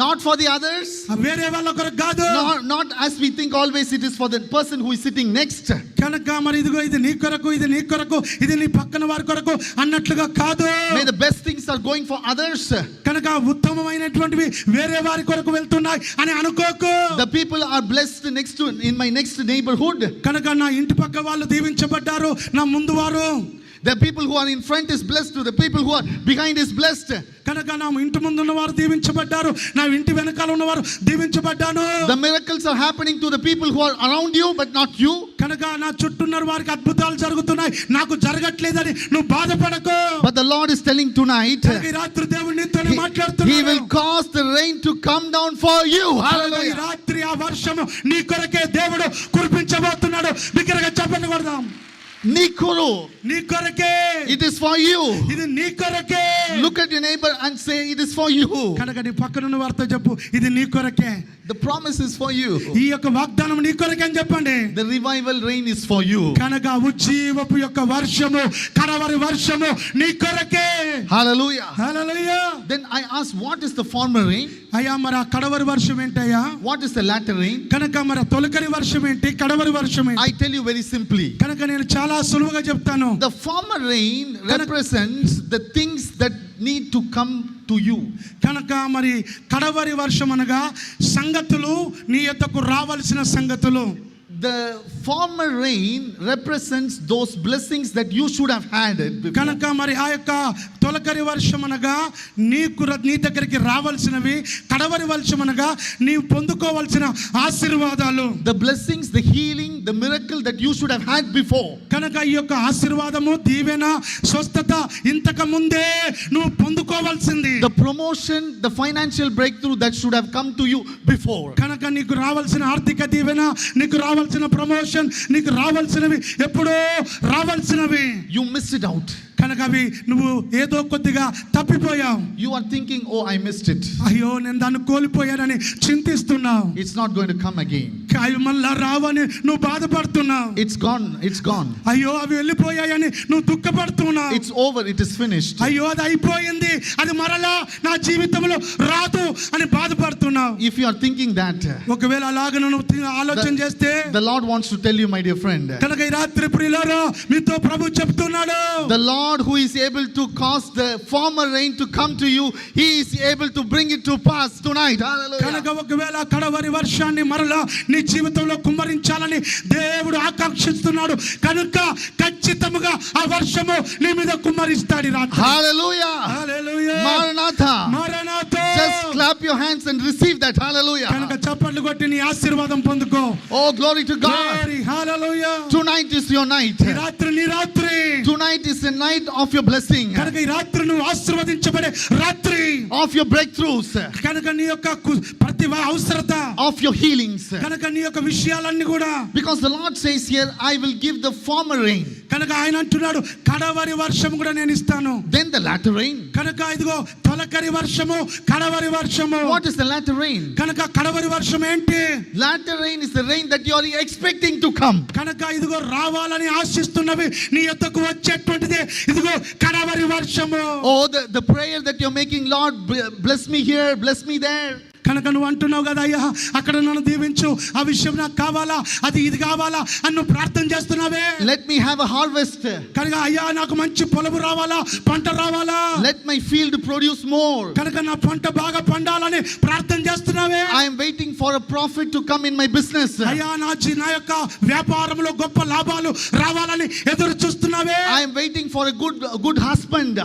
Not for the others. వేరే వాళ్ళ కొరకు కాదు. Not as we think always it is for the person who is sitting next. కనుక మరి ఇదిగో ఇది నీ కొరకు, ఇది నీ కొరకు, ఇది నీ పక్కన వారి కొరకు అన్నట్లుగా కాదు. May the best things are going for others. కనుక ఉత్తమమైనటువంటివి వేరే వారి కొరకు వెళ్తున్నాయి అని అనుకోకు. The people are blessed in my next neighborhood. కనుక నా ఇంటి పక్క వాళ్ళు దీవించబడ్డారు, నా ముందు వారు. The people who are in front is blessed, the people who are behind is blessed. కనుక నా ఇంటి ముందు ఉన్నవారు దీవించబడ్డారు, నా ఇంటి వెనకాల ఉన్నవారు దీవించబడ్డాను. The miracles are happening to the people who are around you but not you. కనుక నా చుట్టూ ఉన్న వారికి అద్భుతాలు జరుగుతున్నాయి, నాకు జరగట్లేదని నువ్వు బాధపడకు. But the Lord is telling tonight ఈ రాత్రి దేవుడు నీతోనే He మాట్లాడుతున్నాడు. will cause the rain to come down for you. ఈ Hallelujah. రాత్రి ఆ వర్షము నీ కొరకే దేవుడు కురిపించబోతున్నాడు. బిగ్గరగా చెప్పండి కొడదాం. Nikuru. నీ కొరకే. It is for you. ఇది నీ కొరకే. Look at your neighbor and say it is for you. కనుక నీ పక్కన ఉన్న వారితో చెప్పు, ఇది నీ కొరకే. The promise is for you. ఈ యొక్క వాగ్దానం నీ కొరకే అని చెప్పండి. The revival rain is for you. కనుక ఉజ్జీవపు యొక్క వర్షము, కడవరి వర్షము నీ కొరకే. Hallelujah. Hallelujah. Then I asked, what is the former rain? అయ్యా మరి ఆ కడవరి వర్షం ఏంటయ్యా? What is the latter rain? కనుక మరి తొలకరి వర్షం ఏంటి, కడవరి వర్షం ఏంటి? I tell you very simply. కనుక నేను చాలా సులువుగా చెప్తాను. The former rain represents the things that need to come to you. కనుక మరి కడవరి వర్షం అనగా సంగతులు, నీ యొద్దకు రావాల్సిన సంగతులు. The former rain represents those blessings that you should have had before. కనుక మరి ఆ యొక్క తొలకరి వర్షం అనగా నీ దగ్గరికి రావాల్సినవి, కడవరి వర్షం అనగా నీవు పొందుకోవాల్సిన ఆశీర్వాదాలు. The blessings, the healing, the miracle that you should have had before. కనుక ఈ యొక్క ఆశీర్వాదము, దీవెన, స్వస్థత ఇంతకు ముందే నువ్వు పొందుకోవాల్సింది. The promotion, the financial breakthrough that should have come to you before. కనుక నీకు రావాల్సిన ఆర్థిక దీవెన, నీకు రావాల్సిన ప్రమోషన్, నీకు రావాల్సినవి ఎప్పుడో రావాల్సినవి. You missed it out. కనుక అవి నువ్వు ఏదో కొద్దిగా తప్పిపోయావు. You are thinking, oh, I missed it. అయ్యో నేను దాన్ని కోల్పోయానని చింతిస్తున్నావు. It's not going to come again. అవి మళ్ళా రావని నువ్వు బాధపడుతున్నావు. It's gone. It's gone. అయ్యో అవి వెళ్ళిపోయాయని నువ్వు దుఃఖపడుతున్నావు. It's over. It is finished. అయ్యో అది అయిపోయింది, అది మరలా నా జీవితంలో రాదు అని బాధపడుతున్నావు. If you are thinking that, ఒకవేళ అలాగ నువ్వు ఆలోచన చేస్తే, the Lord wants to tell you, my dear friend, కనుక ఈ రాత్రి ప్రియులారా మీతో ప్రభు చెప్తున్నాడు, the Lord who is able to cause the former rain to come to you, He is able to bring it to pass tonight. కనుక Hallelujah. ఒకవేళ కడవరి వర్షాన్ని మరలా నీ నీ జీవితంలో కుమ్మరించాలని దేవుడు ఆకాంక్షిస్తున్నాడు కనుక ఖచ్చితంగా ఆ వర్షము నీ మీద కుమ్మరిస్తాడు ఈ రాత్రి. Hallelujah. Hallelujah. Maranatha. మరణాతో. Just clap your hands and receive that. Hallelujah. కనుక చప్పట్లు కొట్టి నీ ఆశీర్వాదం పొందుకో. Oh, glory to God. Glory. Hallelujah. Tonight is your night. ఈ రాత్రి నీ రాత్రి. Tonight is the night of your blessing, కనుక ఈ రాత్రి నువ్వు ఆశీర్వదించబడే రాత్రి. of your breakthroughs, కనుక నీ యొక్క ప్రతి అవసరత, of your healings. కనుక నీ యొక్క విషయాలన్నీ కూడా. Because the Lord says here, I will give the former rain, కనుక ఆయన అంటున్నాడు కడవరి వర్షం కూడా నేను ఇస్తాను. then the latter rain. కనుక ఇదిగో తొలకరి వర్షము, కడవరి వర్షము. What is the latter rain? కనుక కడవరి వర్షం ఏంటి? Latter rain is the rain that you are expecting to come. కనుక ఇదిగో రావాలని ఆశిస్తున్నవి నీ యొద్దకు వచ్చేటువంటిదే ఇదిగో కడవరి వర్షము. Oh, the prayer that you're making, Lord, bless me here, bless me there. కనుక నువ్వు అంటున్నావు కదా, అయ్యా అక్కడ నన్ను దీవించు, ఆ విషయం నాకు కావాలా, అది ఇది కావాలా అని నువ్వు ప్రార్థన చేస్తున్నావే. Let me have a harvest. కనుక అయ్యా నాకు మంచి పొలము రావాలా, పంట రావాలా, Let my field produce more. కనుక నా పంట బాగా పండాలని ప్రార్థన చేస్తున్నావే. I am waiting for a profit to come in my business. అయ్యా నా యొక్క వ్యాపారంలో గొప్ప లాభాలు రావాలని ఎదురు చూస్తున్నావే. I am waiting for a good husband,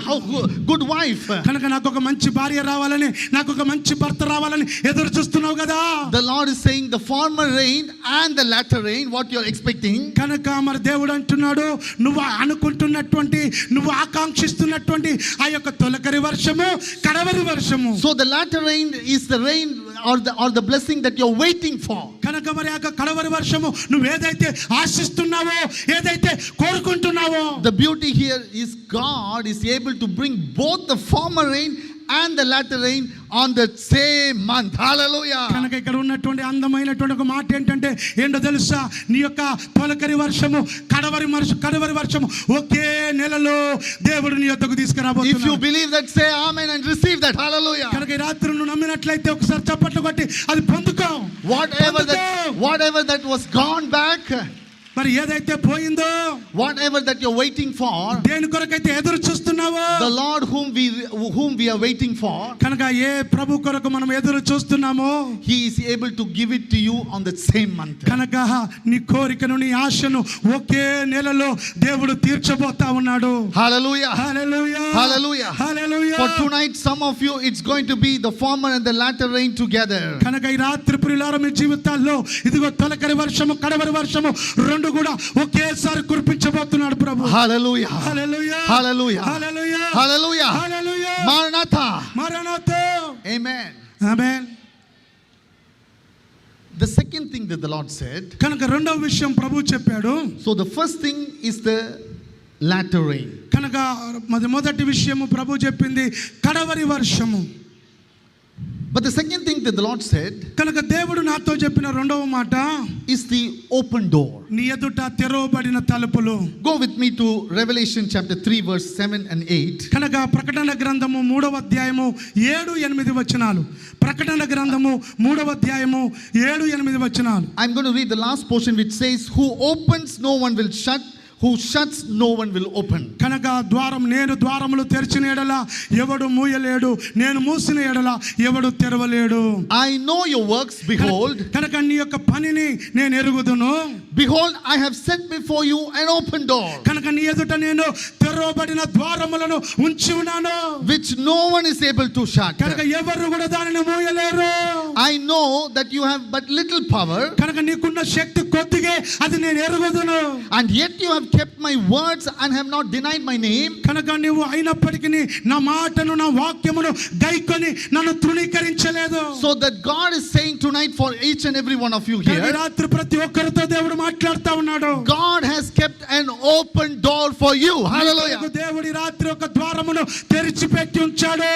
good wife. కనుక నాకు ఒక మంచి భార్య రావాలని, నాకు ఒక మంచి భర్త రావాలని ఎదురు చూస్తున్నావు కదా. The Lord is saying the former rain and the latter rain, what you are expecting. కనుక మరి దేవుడు అంటున్నాడు నువ్వు అనుకుంటున్నటువంటి, నువ్వు ఆకాంక్షిస్తున్నటువంటి ఆ యొక్క తొలకరి వర్షము, కడవరి వర్షము. So the latter rain is the rain or the blessing that you're waiting for. కనుక మరి ఆ కడవరి వర్షము నువ్వు ఏదైతే ఆశిస్తున్నావో, ఏదైతే కోరుకుంటున్నావో. The beauty here is God is able to bring both the former rain and the latter rain on the same month. Hallelujah. కనుక ఇక్కడ ఉన్నటువంటి అందమైనటువంటి ఒక మాట ఏంటంటే ఏంటో తెలుసా, నీ యొక్క తొలకరి వర్షము, కడవరి వర్షము ఒకే నెలలో దేవుడు నీ యొద్దకు తీసుకురాబోతున్నాడు. If you believe that, say amen and receive that. Hallelujah. కనుక ఈ రాత్రి నువ్వు నమ్మినట్లయితే ఒకసారి చప్పట్లు కొట్టి అది పొందుకో. Whatever that was gone back, మరి ఏదైతే పోయిందో, whatever that you're waiting for, దేని కొరకైతే ఎదురు చూస్తున్నావో, the Lord whom we are waiting for, కనుక ఏ ప్రభు కొరకు మనం ఎదురు చూస్తున్నామో, he is able to give it to you on the same month. కనుక నీ కోరికను, నీ ఆశను ఒకే నెలలో దేవుడు తీర్చబోతా ఉన్నాడు. Hallelujah. Hallelujah. Hallelujah. Hallelujah. For tonight, some of you, it's going to be the former and the latter rain together. కనుక ఈ రాత్రి ప్రియులారా మీ జీవితాల్లో ఇదిగో తొలకరి వర్షము, కడవరి వర్షము రెండు కూడా ఒకేసారి కురిపించబోతున్నాడు ప్రభు. Hallelujah. Hallelujah. Hallelujah. Hallelujah. Hallelujah. Hallelujah. Maranatha. మరణాతో. Amen. Amen. The second thing that the Lord said, కనుక రెండవ విషయం ప్రభు చెప్పాడు. so the first thing is the latter rain. కనుక మొదటి విషయము ప్రభు చెప్పింది కడవరి వర్షము. But the second thing that the Lord said, కనుక దేవుడు నాతో చెప్పిన రెండవ మాట is the open door. నీ ఎదుట తెరవబడిన తలుపులు. Go with me to Revelation chapter 3 verse 7 and 8. కనుక ప్రకటన గ్రంథము 3వ అధ్యాయము 7-8 వచనాలు. ప్రకటన గ్రంథము 3వ అధ్యాయము 7-8 వచనాలు. I'm going to read the last portion which says, who opens no one will shut, who shuts no one will open. కనుక నేను ద్వారములు తెరిచిన ఎడల ఎవడు మూయలేడు, నేను మూసిన ఎడల ఎవడు తెరవలేడు. I know your works, behold. కనుక నీ యొక్క పనిని నేను ఎరుగుదును. Behold, I have set before you an open door, కనుక నీ ఎదుట నేను తెరవబడిన ద్వారములను ఉంచి ఉన్నాను, which no one is able to shut. కనుక ఎవరు కూడా దానిని మూయలేరు. I know that you have but little power, కనుక నీకున్న శక్తి కొద్దిగే, అది నేను ఎరుగుదును. and yet you have kept my words and have not denied my name. కనుక నీవు అయినప్పటికీ నా మాటను, నా వాక్యమును గైకొని నన్ను తృణీకరించలేదు. So that God is saying tonight for each and every one of you ఈ here, రాత్రి ప్రతి ఒక్కరితో దేవుడు మాట్లాడుతా ఉన్నాడు. God has kept an open door for you. Hallelujah. దేవుడి రాత్రి ఒక ద్వారమును తెరిచి పెట్టి ఉంచాడు.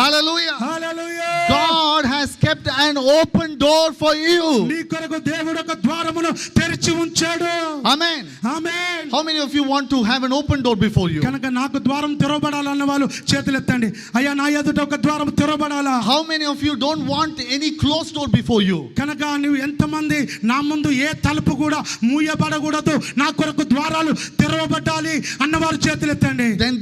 Hallelujah. Hallelujah. God has kept an open door for you. నీ కొరకు దేవుడు ఒక ద్వారమును తెరిచి ఉంచాడు. Amen. Amen. How many of you want to have an open door before you? కనుక నాకు ద్వారం తెరవబడాలన్న వాళ్ళు చేతులు ఎత్తండి. అయ్యా నా ఎదుట ఒక ద్వారం తెరవబడాలా. How many of you don't want any closed door before you? కనుక నువ్వు ఎంతమంది ఉంది, నా ముందు ఏ తలుపు కూడా మూయబడకూడదు, నా కొరకు ద్వారాలు తెరవబడాలి అన్నవారు చేతులు ఎత్తండి. Then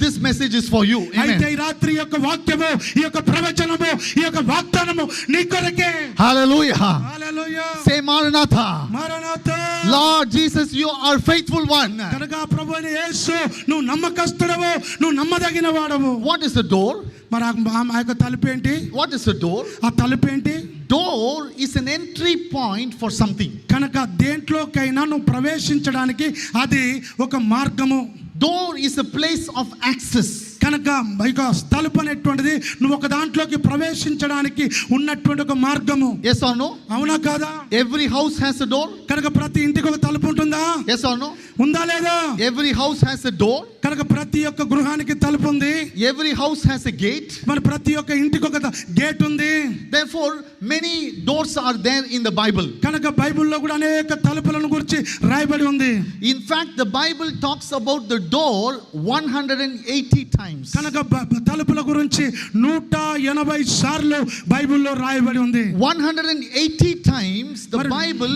this message is for you. అయితే Amen. ఈ రాత్రి యొక్క వాక్యము, ఈ యొక్క ప్రవచనము, ఈ యొక్క వాగ్దానము నీ కొరకే. Hallelujah. Hallelujah. Say Maranatha. మారనాథా. Lord Jesus, you are faithful one. కనుక ప్రభువైన యేసు, నువ్వు నమ్మకస్తుడవు, నువ్వు నమ్మదగిన వాడవు. What is the door? మరి ఆ యొక్క తలుపు ఏంటి? What is the door? ఆ తలుపు ఏంటి? Door is an entry point for something. కనుక దేంట్లోకైనా నువ్వు ప్రవేశించడానికి అది ఒక మార్గము. Door is a place of access. కనుక ఇక తలుపు అనేటువంటిది నువ్వు ఒక దాంట్లోకి ప్రవేశించడానికి ఉన్నటువంటి ఒక మార్గము. Yes or no? అవునా కాదా? Every house has a door. కనుక ప్రతి ఇంటికి ఒక తలుపు ఉంటుందా? Yes or no? ఉందా లేదా? Every house has a door. కనుక ప్రతి ఒక్క గృహానికి తలుపు ఉంది. Every house has a gate. మరి ప్రతి ఒక్క ఇంటికి ఒక గేట్ ఉంది. Therefore, many doors are there in the Bible. కనుక బైబిల్లో కూడా అనేక తలుపులను గురించి రాయబడి ఉంది. In fact, the Bible talks about the door 180 times. కనుక తలుపుల గురించి 180 సార్లు బైబిల్లో రాయబడి ఉంది. 180 times the Bible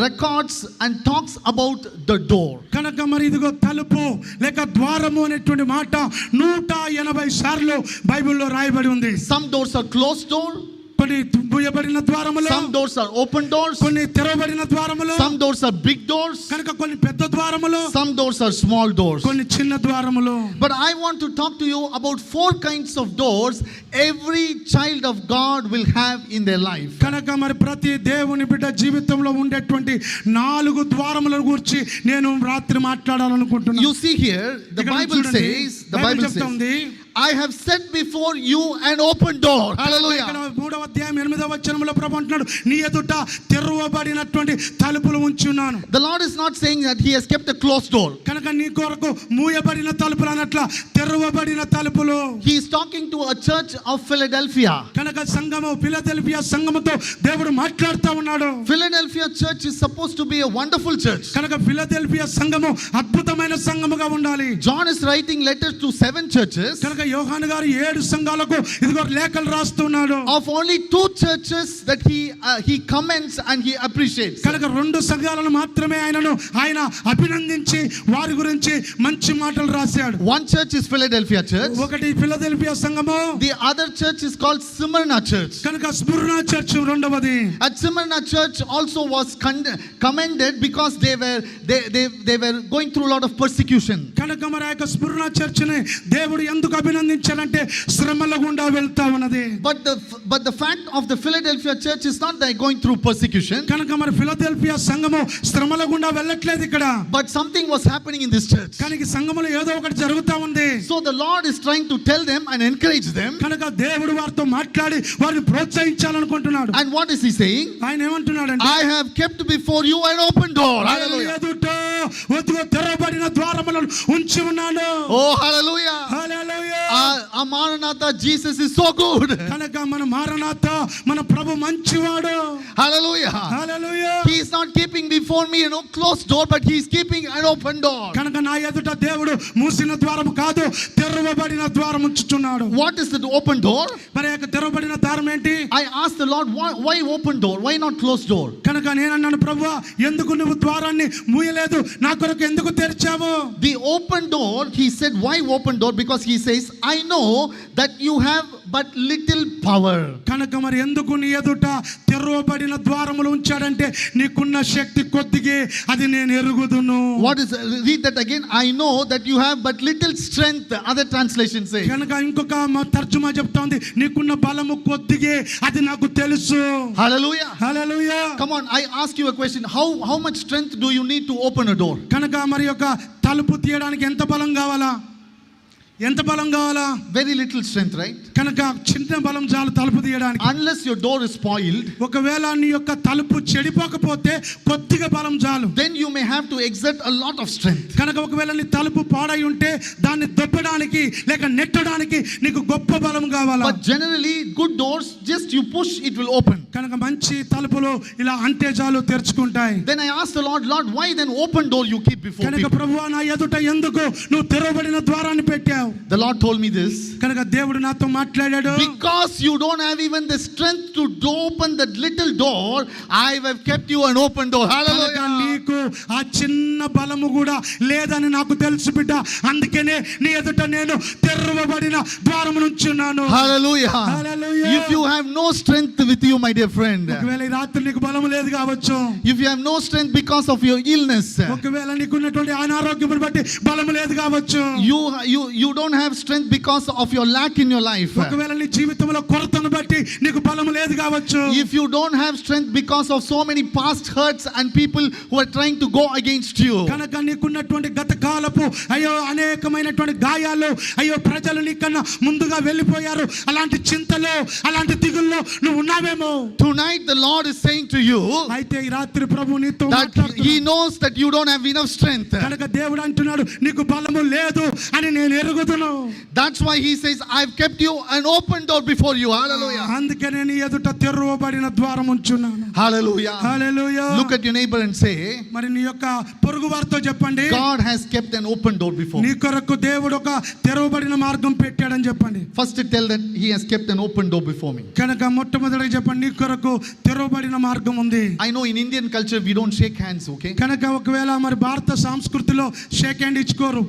records and talks about the door. కనుక మరి ఇదిగో తలుపు లేక ద్వారము అనేటువంటి మాట 180 సార్లు బైబిల్లో రాయబడి ఉంది. Some doors are closed door. కొన్ని మూయబడిన ద్వారములు, some doors are open doors, కొన్ని తెరవబడిన ద్వారములు, some doors are big doors, కనుక కొన్ని పెద్ద ద్వారములు, some doors are small doors. కొన్ని చిన్న ద్వారములు. But I want to talk to you about 4 kinds of doors every child of God will have in their life. కనుక మరి ప్రతి దేవుని బిడ్డ జీవితంలో ఉండేటువంటి 4 ద్వారముల గురించి నేను రాత్రి మాట్లాడాలనుకుంటున్నాను. You see here, the Bible says, I have set before you an open door. Hallelujah. 3వ అధ్యాయం 8వ వచనంలో ప్రభువు అంటున్నాడు, నీ ఎదుట తెరవబడినటువంటి తలుపులు ఉంచి ఉన్నాను. The Lord is not saying that he has kept a closed door. కనుక నీ కొరకు మూయబడిన తలుపులు అనట్ల తెరవబడిన తలుపులు. He is talking to a church of Philadelphia. కనుక సంఘము, ఫిలదెల్ఫియా సంఘముతో దేవుడు మాట్లాడుతూ ఉన్నాడు. Philadelphia church is supposed to be a wonderful church. కనుక ఫిలదెల్ఫియా సంఘము అద్భుతమైన సంఘముగా ఉండాలి. John is writing letters to 7 churches. కనుక యోహాను గారు 7 సంఘాలకు ఇదిగో లేఖలు రాస్తున్నాడు. Of only 2 churches that he commends and he appreciates. కనుక 2 సంఘాలను మాత్రమే ఆయన అభినందించి వారి గురించి మంచి మాటలు రాశాడు. One church is Philadelphia church. ఒకటి ఫిలదెల్ఫియా సంఘము. The other church is called Smyrna church. కనుక స్ముర్నా చర్చ్ రెండవది. At Smyrna church also was commended because they were going through a lot of persecution. కనుక మరి ఆ యొక్క స్ముర్నా చర్చ్ ని దేవుడు ఎందుకు అభినందించాలంటే శ్రమల గుండా వెళ్తా ఉన్నది. But the fact of the Philadelphia church is not they going through persecution. కనుక మరి ఫిలదెల్ఫియా సంఘము శ్రమల గుండా వెళ్ళట్లేదు ఇక్కడ. But something was happening in this church. కనుక సంఘములో ఏదో ఒకటి జరుగుతా ఉంది. So the Lord is trying to tell them and encourage them. కనుక దేవుడు వారితో మాట్లాడి వారిని ప్రోత్సహించాలనుకుంటున్నాడు. And what is he saying? ఆయన ఏమంటున్నాడంటే, I have kept before you an open door. Hallelujah. ఎదుట వదిగో తెరవబడిన ద్వారములను ఉంచి ఉన్నాడు. Oh, hallelujah. Hallelujah. Maranatha, Jesus is so good. కనుక మన మారనాథ, మన ప్రభు మంచివాడు. Hallelujah. Hallelujah. He is not keeping before me closed door, but he is keeping an open door. కనుక నా ఎదుట దేవుడు మూసిన ద్వారం కాదు, తెరవబడిన ద్వారం ఉంచుచున్నాడు. What is the open door? మరి యొక్క తెరవబడిన ద్వారం ఏంటి? I asked the Lord, why open door? Why not closed door? కనుక నేను అన్నాను, ప్రభువా ఎందుకు నువ్వు ద్వారాన్ని మూయలేదు, నా కొరకు ఎందుకు తెరిచావు? The open door, he said, why open door? Because he says, I know that you have but little power. కనుక మరి ఎందుకు నీ ఎదుట తెరవబడిన ద్వారములు ఉంచాడంటే నీకున్న శక్తి కొద్దిగే, అది నేను ఎరుగుదును. What is, read that again. I know that you have but little strength. Other translations say. కనుక ఇంకొక తర్జుమా చెప్తోంది, నీకున్న బలము కొద్దిగే, అది నాకు తెలుసు. Hallelujah. Hallelujah. Come on, I ask you a question. How much strength do you need to open a door? కనుక మరి యొక్క తలుపు తీయడానికి ఎంత బలం కావాలా? ఎంత బలం కావాలా? Very little strength, right? కనుక చిన్న బలం చాలు తలుపు తీయడానికి. Unless your door is spoiled, ఒకవేళ నీ యొక్క తలుపు చెడిపోకపోతే కొద్దిగా బలం చాలు. then you may have to exert a lot of strength. కనుక ఒకవేళ నీ తలుపు పాడై ఉంటే దాన్ని దొబ్బడానికి లేక నెట్టడానికి నీకు గొప్ప బలం కావాలా? But generally good doors, just you push, it will open. కనుక మంచి తలుపులు ఇలా అంటే చాలు తెరుచుకుంటాయి. Then I asked the Lord, why then open door you keep before కనుక people? ప్రభువా నా ఎదుట ఎందుకు నువ్వు తెరవబడిన ద్వారాన్ని పెట్టావు? మాట్లాడావు. The Lord told me this. కనుక దేవుడు నాతో మాట్లాడాడు. Because you don't have even the strength to open that little door, I have kept you an open door. కనుక Hallelujah. నీకు ఆ చిన్న బలము కూడా లేదని నాకు తెలుసు బిడ్డ. అందుకనే నీ ఎదుట నేను తెరవబడిన ద్వారము నుంచున్నాను. Hallelujah. Hallelujah. If you have no strength with you, my dear friend, ఒకవేళ ఈ రాత్రి నీకు బలము లేదు కావచ్చు. if you have no strength because of your illness, ఒకవేళ నీకున్నటువంటి అనారోగ్యమును బట్టి బలము లేదు కావచ్చు. you don't have strength because of your lack in your life. ఒకవేళ నీ జీవితంలో కొరతను బట్టి నీకు బలము లేదు కావచ్చు. If you don't have strength because of so many past hurts and people who are trying to go against you, కనుక నీకున్నటువంటి గత కాలపు అయ్యో అనేకమైనటువంటి గాయాలు, అయ్యో ప్రజలు నీకన్నా ముందుగా వెళ్ళిపోయారు, అలాంటి చింతలో అలాంటి దిగుల్లో నువ్వు ఉన్నావేమో. tonight the Lord is saying to you అయితే ఈ రాత్రి ప్రభు నీతో that He knows that you don't have enough strength. కనుక దేవుడు అంటున్నాడు నీకు బలము లేదు అని నేను ఎరుగుదును. That's why He says, I've kept you an open door before you. Hallelujah. అందుకే నేను ఎదుట తెరవబడిన ద్వారం ఉంచున్నాను. Hallelujah. Hallelujah. Look at your neighbor and say, మరి నీ యొక్క పొరుగు వారితో చెప్పండి, God has kept an open door before నీ me. కొరకు దేవుడు ఒక తెరవబడిన మార్గం పెట్టాడని చెప్పండి. First tell that He has kept an open door before me. కనుక మొట్టమొదటిగా చెప్పండి, నీ కొరకు తెరవబడిన మార్గం ఉంది. I know in Indian culture we don't shake hands, okay? కనుక ఒకవేళ మరి భారత సంస్కృతిలో షేక్ హ్యాండ్ ఇచ్చుకోరు,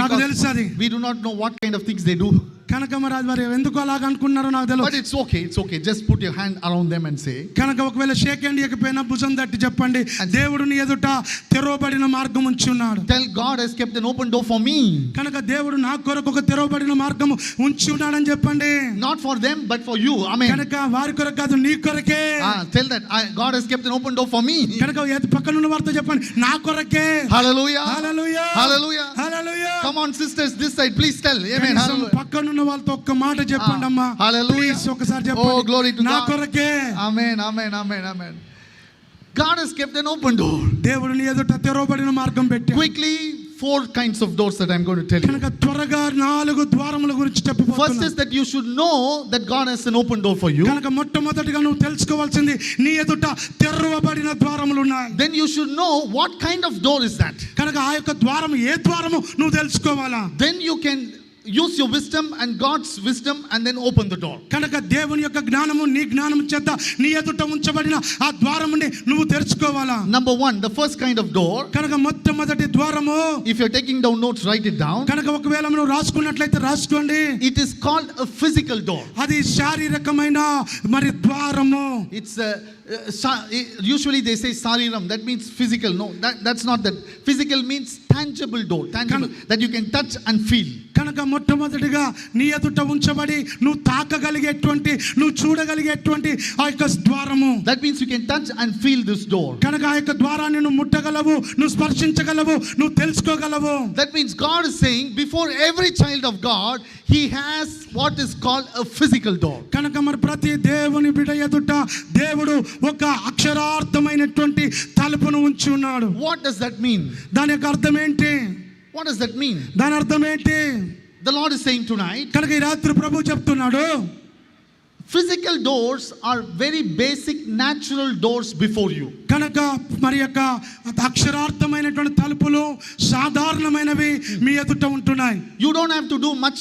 నాకు Because తెలుసు అది. we do not know what kind of things they do. కనుక మరి అది మరి ఎందుకు అలాగ అనుకున్నారో నాకు తెలియదు. But it's okay. Just put your hand around them and say, కనుక ఒకవేళ షేక్ హ్యాండ్ ఇవ్వకపోయినా భుజం తట్టి చెప్పండి, దేవుడు నీ ఎదుట తెరవబడిన మార్గం ఉంచున్నాడు. tell God has kept an open door for me. కనుక దేవుడు నా కొరకు ఒక తెరవబడిన మార్గం ఉంచి ఉన్నాడని చెప్పండి. Not for them but for you. Amen. కనుక వారి కొరకు కాదు, నీ కొరకే. Tell that God has kept an open door for me. కనుక పక్కన ఉన్న వారితో చెప్పండి, నా కొరకే. Hallelujah. Hallelujah. Hallelujah. Hallelujah. Come on sisters, this side please tell. Amen. Hallelujah. పక్కన ఉన్న వాళ్ళతో ఒక్క మాట చెప్పండి అమ్మా. Hallelujah. Please ఒకసారి Oh, చెప్పండి, glory to నా God. కొరకే. Amen. God has kept an open door. దేవుడు నీ ఎదుట తెరవబడిన మార్గం పెట్టాడు. Quickly, 4 kinds of doors that I'm going to tell you. కనుక త్వరగా 4 ద్వారముల గురించి First చెప్పబోతున్నాను. is that you should know that God has an open door for you. కనుక మొట్టమొదటిగా నువ్వు తెలుసుకోవాల్సింది, నీ ఎదుట తెరవబడిన ద్వారములు ఉన్నాయి. Then you should know what kind of door is that. కనుక ఆ యొక్క ద్వారం ఏ ద్వారము నువ్వు తెలుసుకోవాలా. Then you can use your wisdom and God's wisdom and then open the door. కనుక దేవుని యొక్క జ్ఞానము నీ జ్ఞానము చేత నీ ఎదుట ఉంచబడిన ఆ ద్వారముని నువ్వు తెరుచుకోవాలా. Number 1, the first kind of door. కనుక మొట్టమొదటి ద్వారము, If you're taking down notes, write it down. కనుక ఒకవేళ నువ్వు రాసుకున్నట్లయితే రాసుకోండి. It is called a physical door. అది శారీరకమైన మరి ద్వారము. It's usually they say sariram, that means physical. No, that's not that. Physical means tangible door, tangible, that you can touch and feel. కనుక మొట్టమొదటిగా నీ ఎదుట ఉంచబడి నువ్వు తాకగలిగేటువంటి, నువ్వు చూడగలిగేటువంటి ఆ యొక్క ద్వారము. That means you can touch and feel this door. కనుక ఆ యొక్క ద్వారాన్ని నువ్వు ముట్టగలవు, నువ్వు స్పర్శించగలవు, నువ్వు తెలుసుకోగలవు. That means God is saying before every child of God, He has what is called a physical door. కనుక మరి ప్రతి దేవుని బిడ్డ ఎదుట దేవుడు ఒక అక్షరార్థమైనటువంటి తలుపును ఉంచి ఉన్నాడు. What does that mean? దాని యొక్క అర్థం ఏంటి? What does that mean? దాని అర్థం ఏంటి? The Lord is saying tonight, కనుక ఈ రాత్రి ప్రభు చెప్తున్నాడు, physical doors are very basic natural doors before you. కనుక మరి యొక్క అక్షరార్థమైనటువంటి తలుపులు సాధారణమైనవి మీ ఎదుట ఉంటున్నాయి. You don't have to do much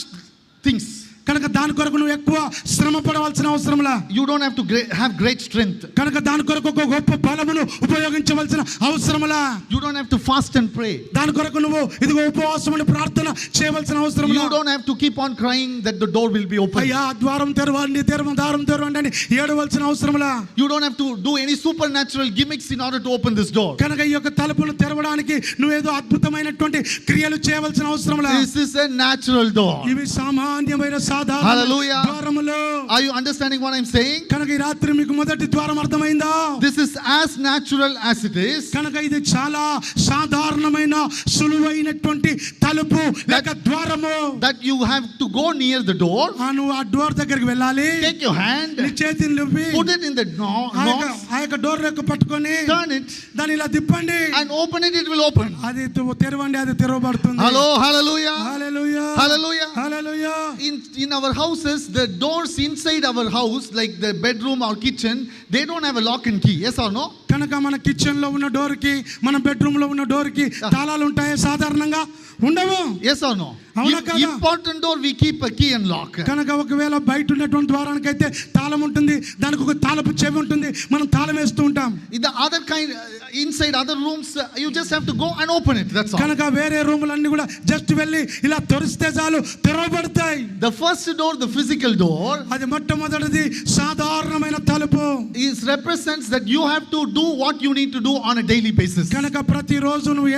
things. కనుక దాని కొరకు నువ్వు ఎక్కువ శ్రమ పడవలసిన అవసరంలా. You don't have to have great strength. కనుక దాని కొరకు ఒక గొప్ప బలమును ఉపయోగించవలసిన అవసరంలా. You don't have to fast and pray. దాని కొరకు నువ్వు ఇదిగో ఉపవాసముని ప్రార్థన చేయవలసిన అవసరం. You don't have to keep on crying that the door will be open. అయ్యా ద్వారం తెరవండి, ద్వారం తెరవండి అని ఏడవలసిన అవసరంలా. You don't have to do any supernatural gimmicks in order to open this door. కనుక ఈ యొక్క తలుపులు తెరవడానికి నువ్వేదో అద్భుతమైనటువంటి క్రియలు చేయవలసిన అవసరంలా. This is a natural door. ఇవి సామాన్యమైన సాధారణ Hallelujah. ద్వారములు. Are you understanding what I'm saying? కనుక ఈ రాత్రి మీకు మొదటి ద్వారం అర్థమైందా? This is as natural as it is. కనుక ఇది చాలా సాధారణమైన సులువైనటువంటి తలుపు లేక ద్వారము. That you have to go near the door. నువ్వు ఆ డోర్ దగ్గరికి వెళ్ళాలి. Take your hand. నీ చేతిని లేపి Put it in the ఆ యొక్క డోర్ యొక్క పట్టుకొని turn it. దాన్ని ఇలా తిప్పండి. And open it. It will open. అది తెరవండి, అది తెరవబడుతుంది. Hello, hallelujah. Hallelujah. Hallelujah. Hallelujah. In in our houses, the doors inside our house, like the bedroom or kitchen, they don't have a lock and key. Yes or no? కనుక మన kitchen లో ఉన్న door కి, మన bedroom లో ఉన్న door కి తాళాలు ఉంటాయి? సాధారణంగా ఉండవు. Yes or no? అవునా కాదా? Important door we keep a key and lock. కనుక ఒకవేళ బయట ఉన్నటువంటి ద్వారానికి అయితే తాళం ఉంటుంది, దానికి ఒక తాళపు చెవి ఉంటుంది, మనం తాళం వేస్తూ ఉంటాం. In the other kind, inside other rooms, you just have to go and open it. That's all. కనుక వేరే రూములన్నీ కూడా జస్ట్ వెళ్ళి ఇలా తెరిస్తే చాలు, తెరవబడతాయి. The first door, the physical door, అది మొట్టమొదటిది సాధారణమైన తలుపు. is represents that you have to do what you need to do on a daily basis. కనుక ప్రతిరోజు నువ్వు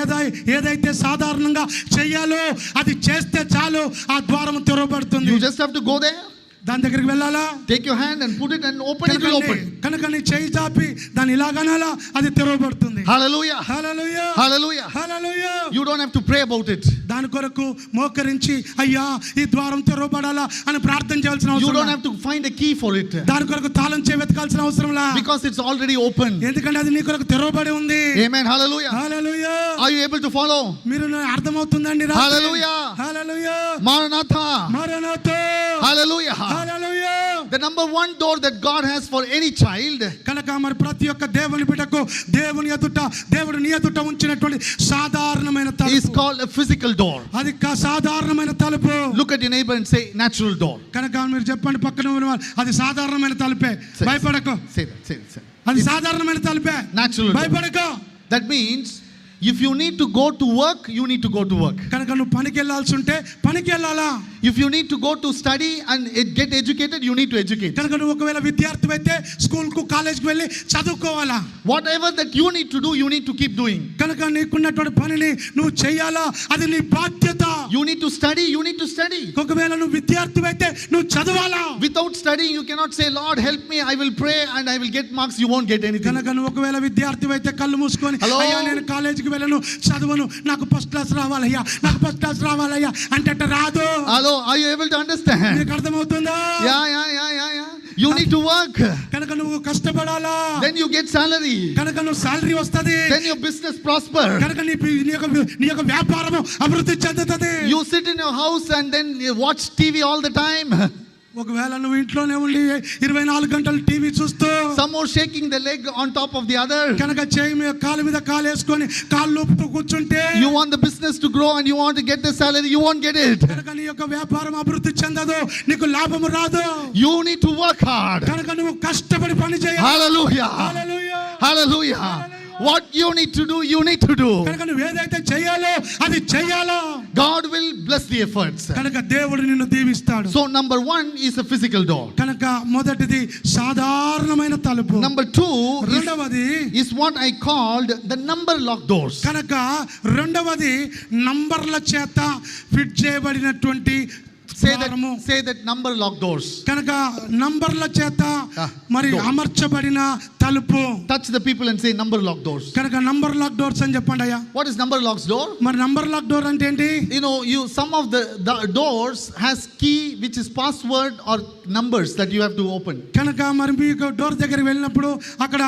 ఏదైతే సాధారణంగా చెయ్యాలో అది చేస్తే చాలు, ఆ ద్వారం తెరవబడుతుంది. You just have to go there, దాని దగ్గరికి వెళ్ళాలా, take your hand and put it and open it, will open. కనుక నీ చేయి చాపి దాన్ని ఇలాగనాలా, అది తెరవబడుతుంది. Hallelujah. Hallelujah, Hallelujah. Hallelujah. You don't have to pray about it. దాని కొరకు మోకరించి అయ్యా ఈ ద్వారం తెరవబడాలా అని ప్రార్థన చేయాల్సిన You అవసరం don't లేదు. have to find a key for it, దాని కొరకు తాళం చేయి వెతకాల్సిన అవసరం లా, because it's already open. ఎందుకంటే అది నీ కొరకు తెరవబడి ఉంది. Amen. Hallelujah. Hallelujah. Are you able to follow? మీరు అర్థమవుతుందండి? Hallelujah. Hallelujah. Maranatha. మరణతో. Hallelujah. Hallelujah. The number one door that God has for any child కనుక మరి ప్రతి ఒక్క దేవుని బిడ్డకు దేవుడు నీ ఎదుట ఉంచినటువంటి సాధారణమైన is తలుపు, called a physical door. అది సాధారణమైన తలుపు. Look at your neighbor and say natural door. కనుక మీరు చెప్పండి పక్కన ఉన్న వాళ్ళు, అది సాధారణమైన తలుపే, భయపడకు. Say that. Say that. Say that. అది సాధారణమైన తలుపే, Natural door. భయపడకు. That means if you need to go to work, you need to go to work. కనుక నువ్వు పనికి వెళ్ళాల్సి ఉంటే పనికి వెళ్ళాలా. If you need to go to study and get educated, you need to educate. కనుక నువ్వు ఒకవేళ విద్యార్థి అయితే స్కూల్ కు కాలేజ్ కు వెళ్ళి చదువుకోవాలా. Whatever that you need to do, you need to keep doing. కనుక నీకున్నటువంటి పనిని నువ్వు చేయాలా, అది నీ బాధ్యత. You need to study, you need to study. ఒకవేళ నువ్వు విద్యార్థి అయితే నువ్వు చదవాలా. Without studying, you cannot say, Lord, help me, I will pray and I will get marks. You won't get anything. కనుక నువ్వు ఒకవేళ విద్యార్థి అయితే కళ్ళు మూసుకొని Hello? అయ్యా నేను కాలేజీకి వెళ్ళను, చదవను, నాకు ఫస్ట్ క్లాస్ రావాలయ్యా, నాకు ఫస్ట్ క్లాస్ రావాలయ్యా అంటే రాదు. Hello, are you able to understand? నీకు అర్థమవుతుందా? Yeah. You need to work. కనుక నువ్వు కష్టపడాలా. Then you get salary. కనుక నువ్వు సాలరీ వస్తది. Then your business prosper. కనుక నీ యొక్క వ్యాపారము అభివృద్ధి చెందుతుంది. You sit in your house and then you watch TV all the time. ఒకవేళ నువ్వు ఇంట్లోనే ఉండి 24 గంటలు టీవీ చూస్తూ, Some more shaking the leg on top of the other. కనుక చేయి మీద కాలు మీద కాలు వేసుకొని కాళ్ళు ఊపుతూ కూర్చుంటే, You want the business to grow and you want to get the salary, you won't get it. కనుక నీ యొక్క వ్యాపారం అభివృద్ధి చెందదు, నీకు లాభము రాదు. You need to work hard. కనుక నువ్వు కష్టపడి పని చేయాలి. Hallelujah. Hallelujah. Hallelujah. What you need to do, you need to do. కనుక నువ్వు ఏదైతే చేయాలో అది చేయాలో. God will bless the efforts. కనుక దేవుడు నిన్ను దీవిస్తాడు. So number one is a physical door. కనుక మొదటిది సాధారణమైన తలుపు. Number two రెండవది is what I called the number lock doors. కనుక రెండవది నంబర్ల చేత ఫిట్ చేయబడినటువంటి Say that number lock doors. కనుక నంబర్ల చేత మరి అమర్చబడిన తలుపు. Touch the people and say number lock doors. కనుక నంబర్ లాక్ డోర్స్ అని చెప్పండి అయ్యా. What is number lock door? మరి నంబర్ లాక్ డోర్ అంటే ఏంటి? You know, some of the doors has key which is password or numbers that you have to open. కనుక మరి మీకు డోర్ దగ్గరికి వెళ్ళినప్పుడు అక్కడ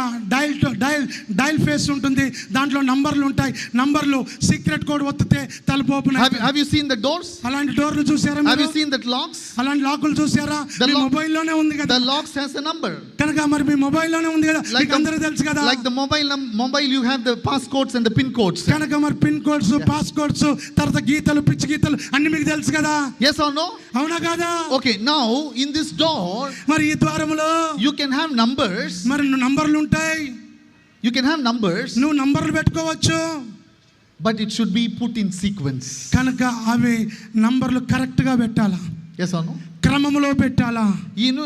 డైల్ ఫేస్ ఉంటుంది, దాంట్లో నంబర్లు ఉంటాయి, నంబర్లు సీక్రెట్ కోడ్ ఒత్తితే తలుపు ఓపెన్ అవుతుంది. Have you seen the doors? అలాంటి డోర్లు చూసారా? Have you seen that locks? అలాంటి లాకులు చూసారా? మీ మొబైల్ లోనే ఉంది కదా. The locks has a number. కనుక మరి మీ మొబైల్ లోనే ఉంది కదా, మీకు అందరూ తెలుసు కదా. Like the mobile you have the passcodes and the pin codes. కనుక మరి పిన్ కోడ్స్, పాస్ కోడ్స్, తర్వాత గీతలు, పిచ్చి గీతలు అన్ని మీకు తెలుసు కదా. Yes or no? అవునా కాదా? Okay, now in this door మరి ఈ ద్వారములో you can have numbers. మరి నంబర్లు ఉంటాయి. You can have numbers. నువ్వు నంబర్లు పెట్టుకోవచ్చు. But it should be put in sequence. కనుక అవి నంబర్లు కరెక్ట్ గా పెట్టాలా. Yes or no? క్రమములో పెట్టాలా.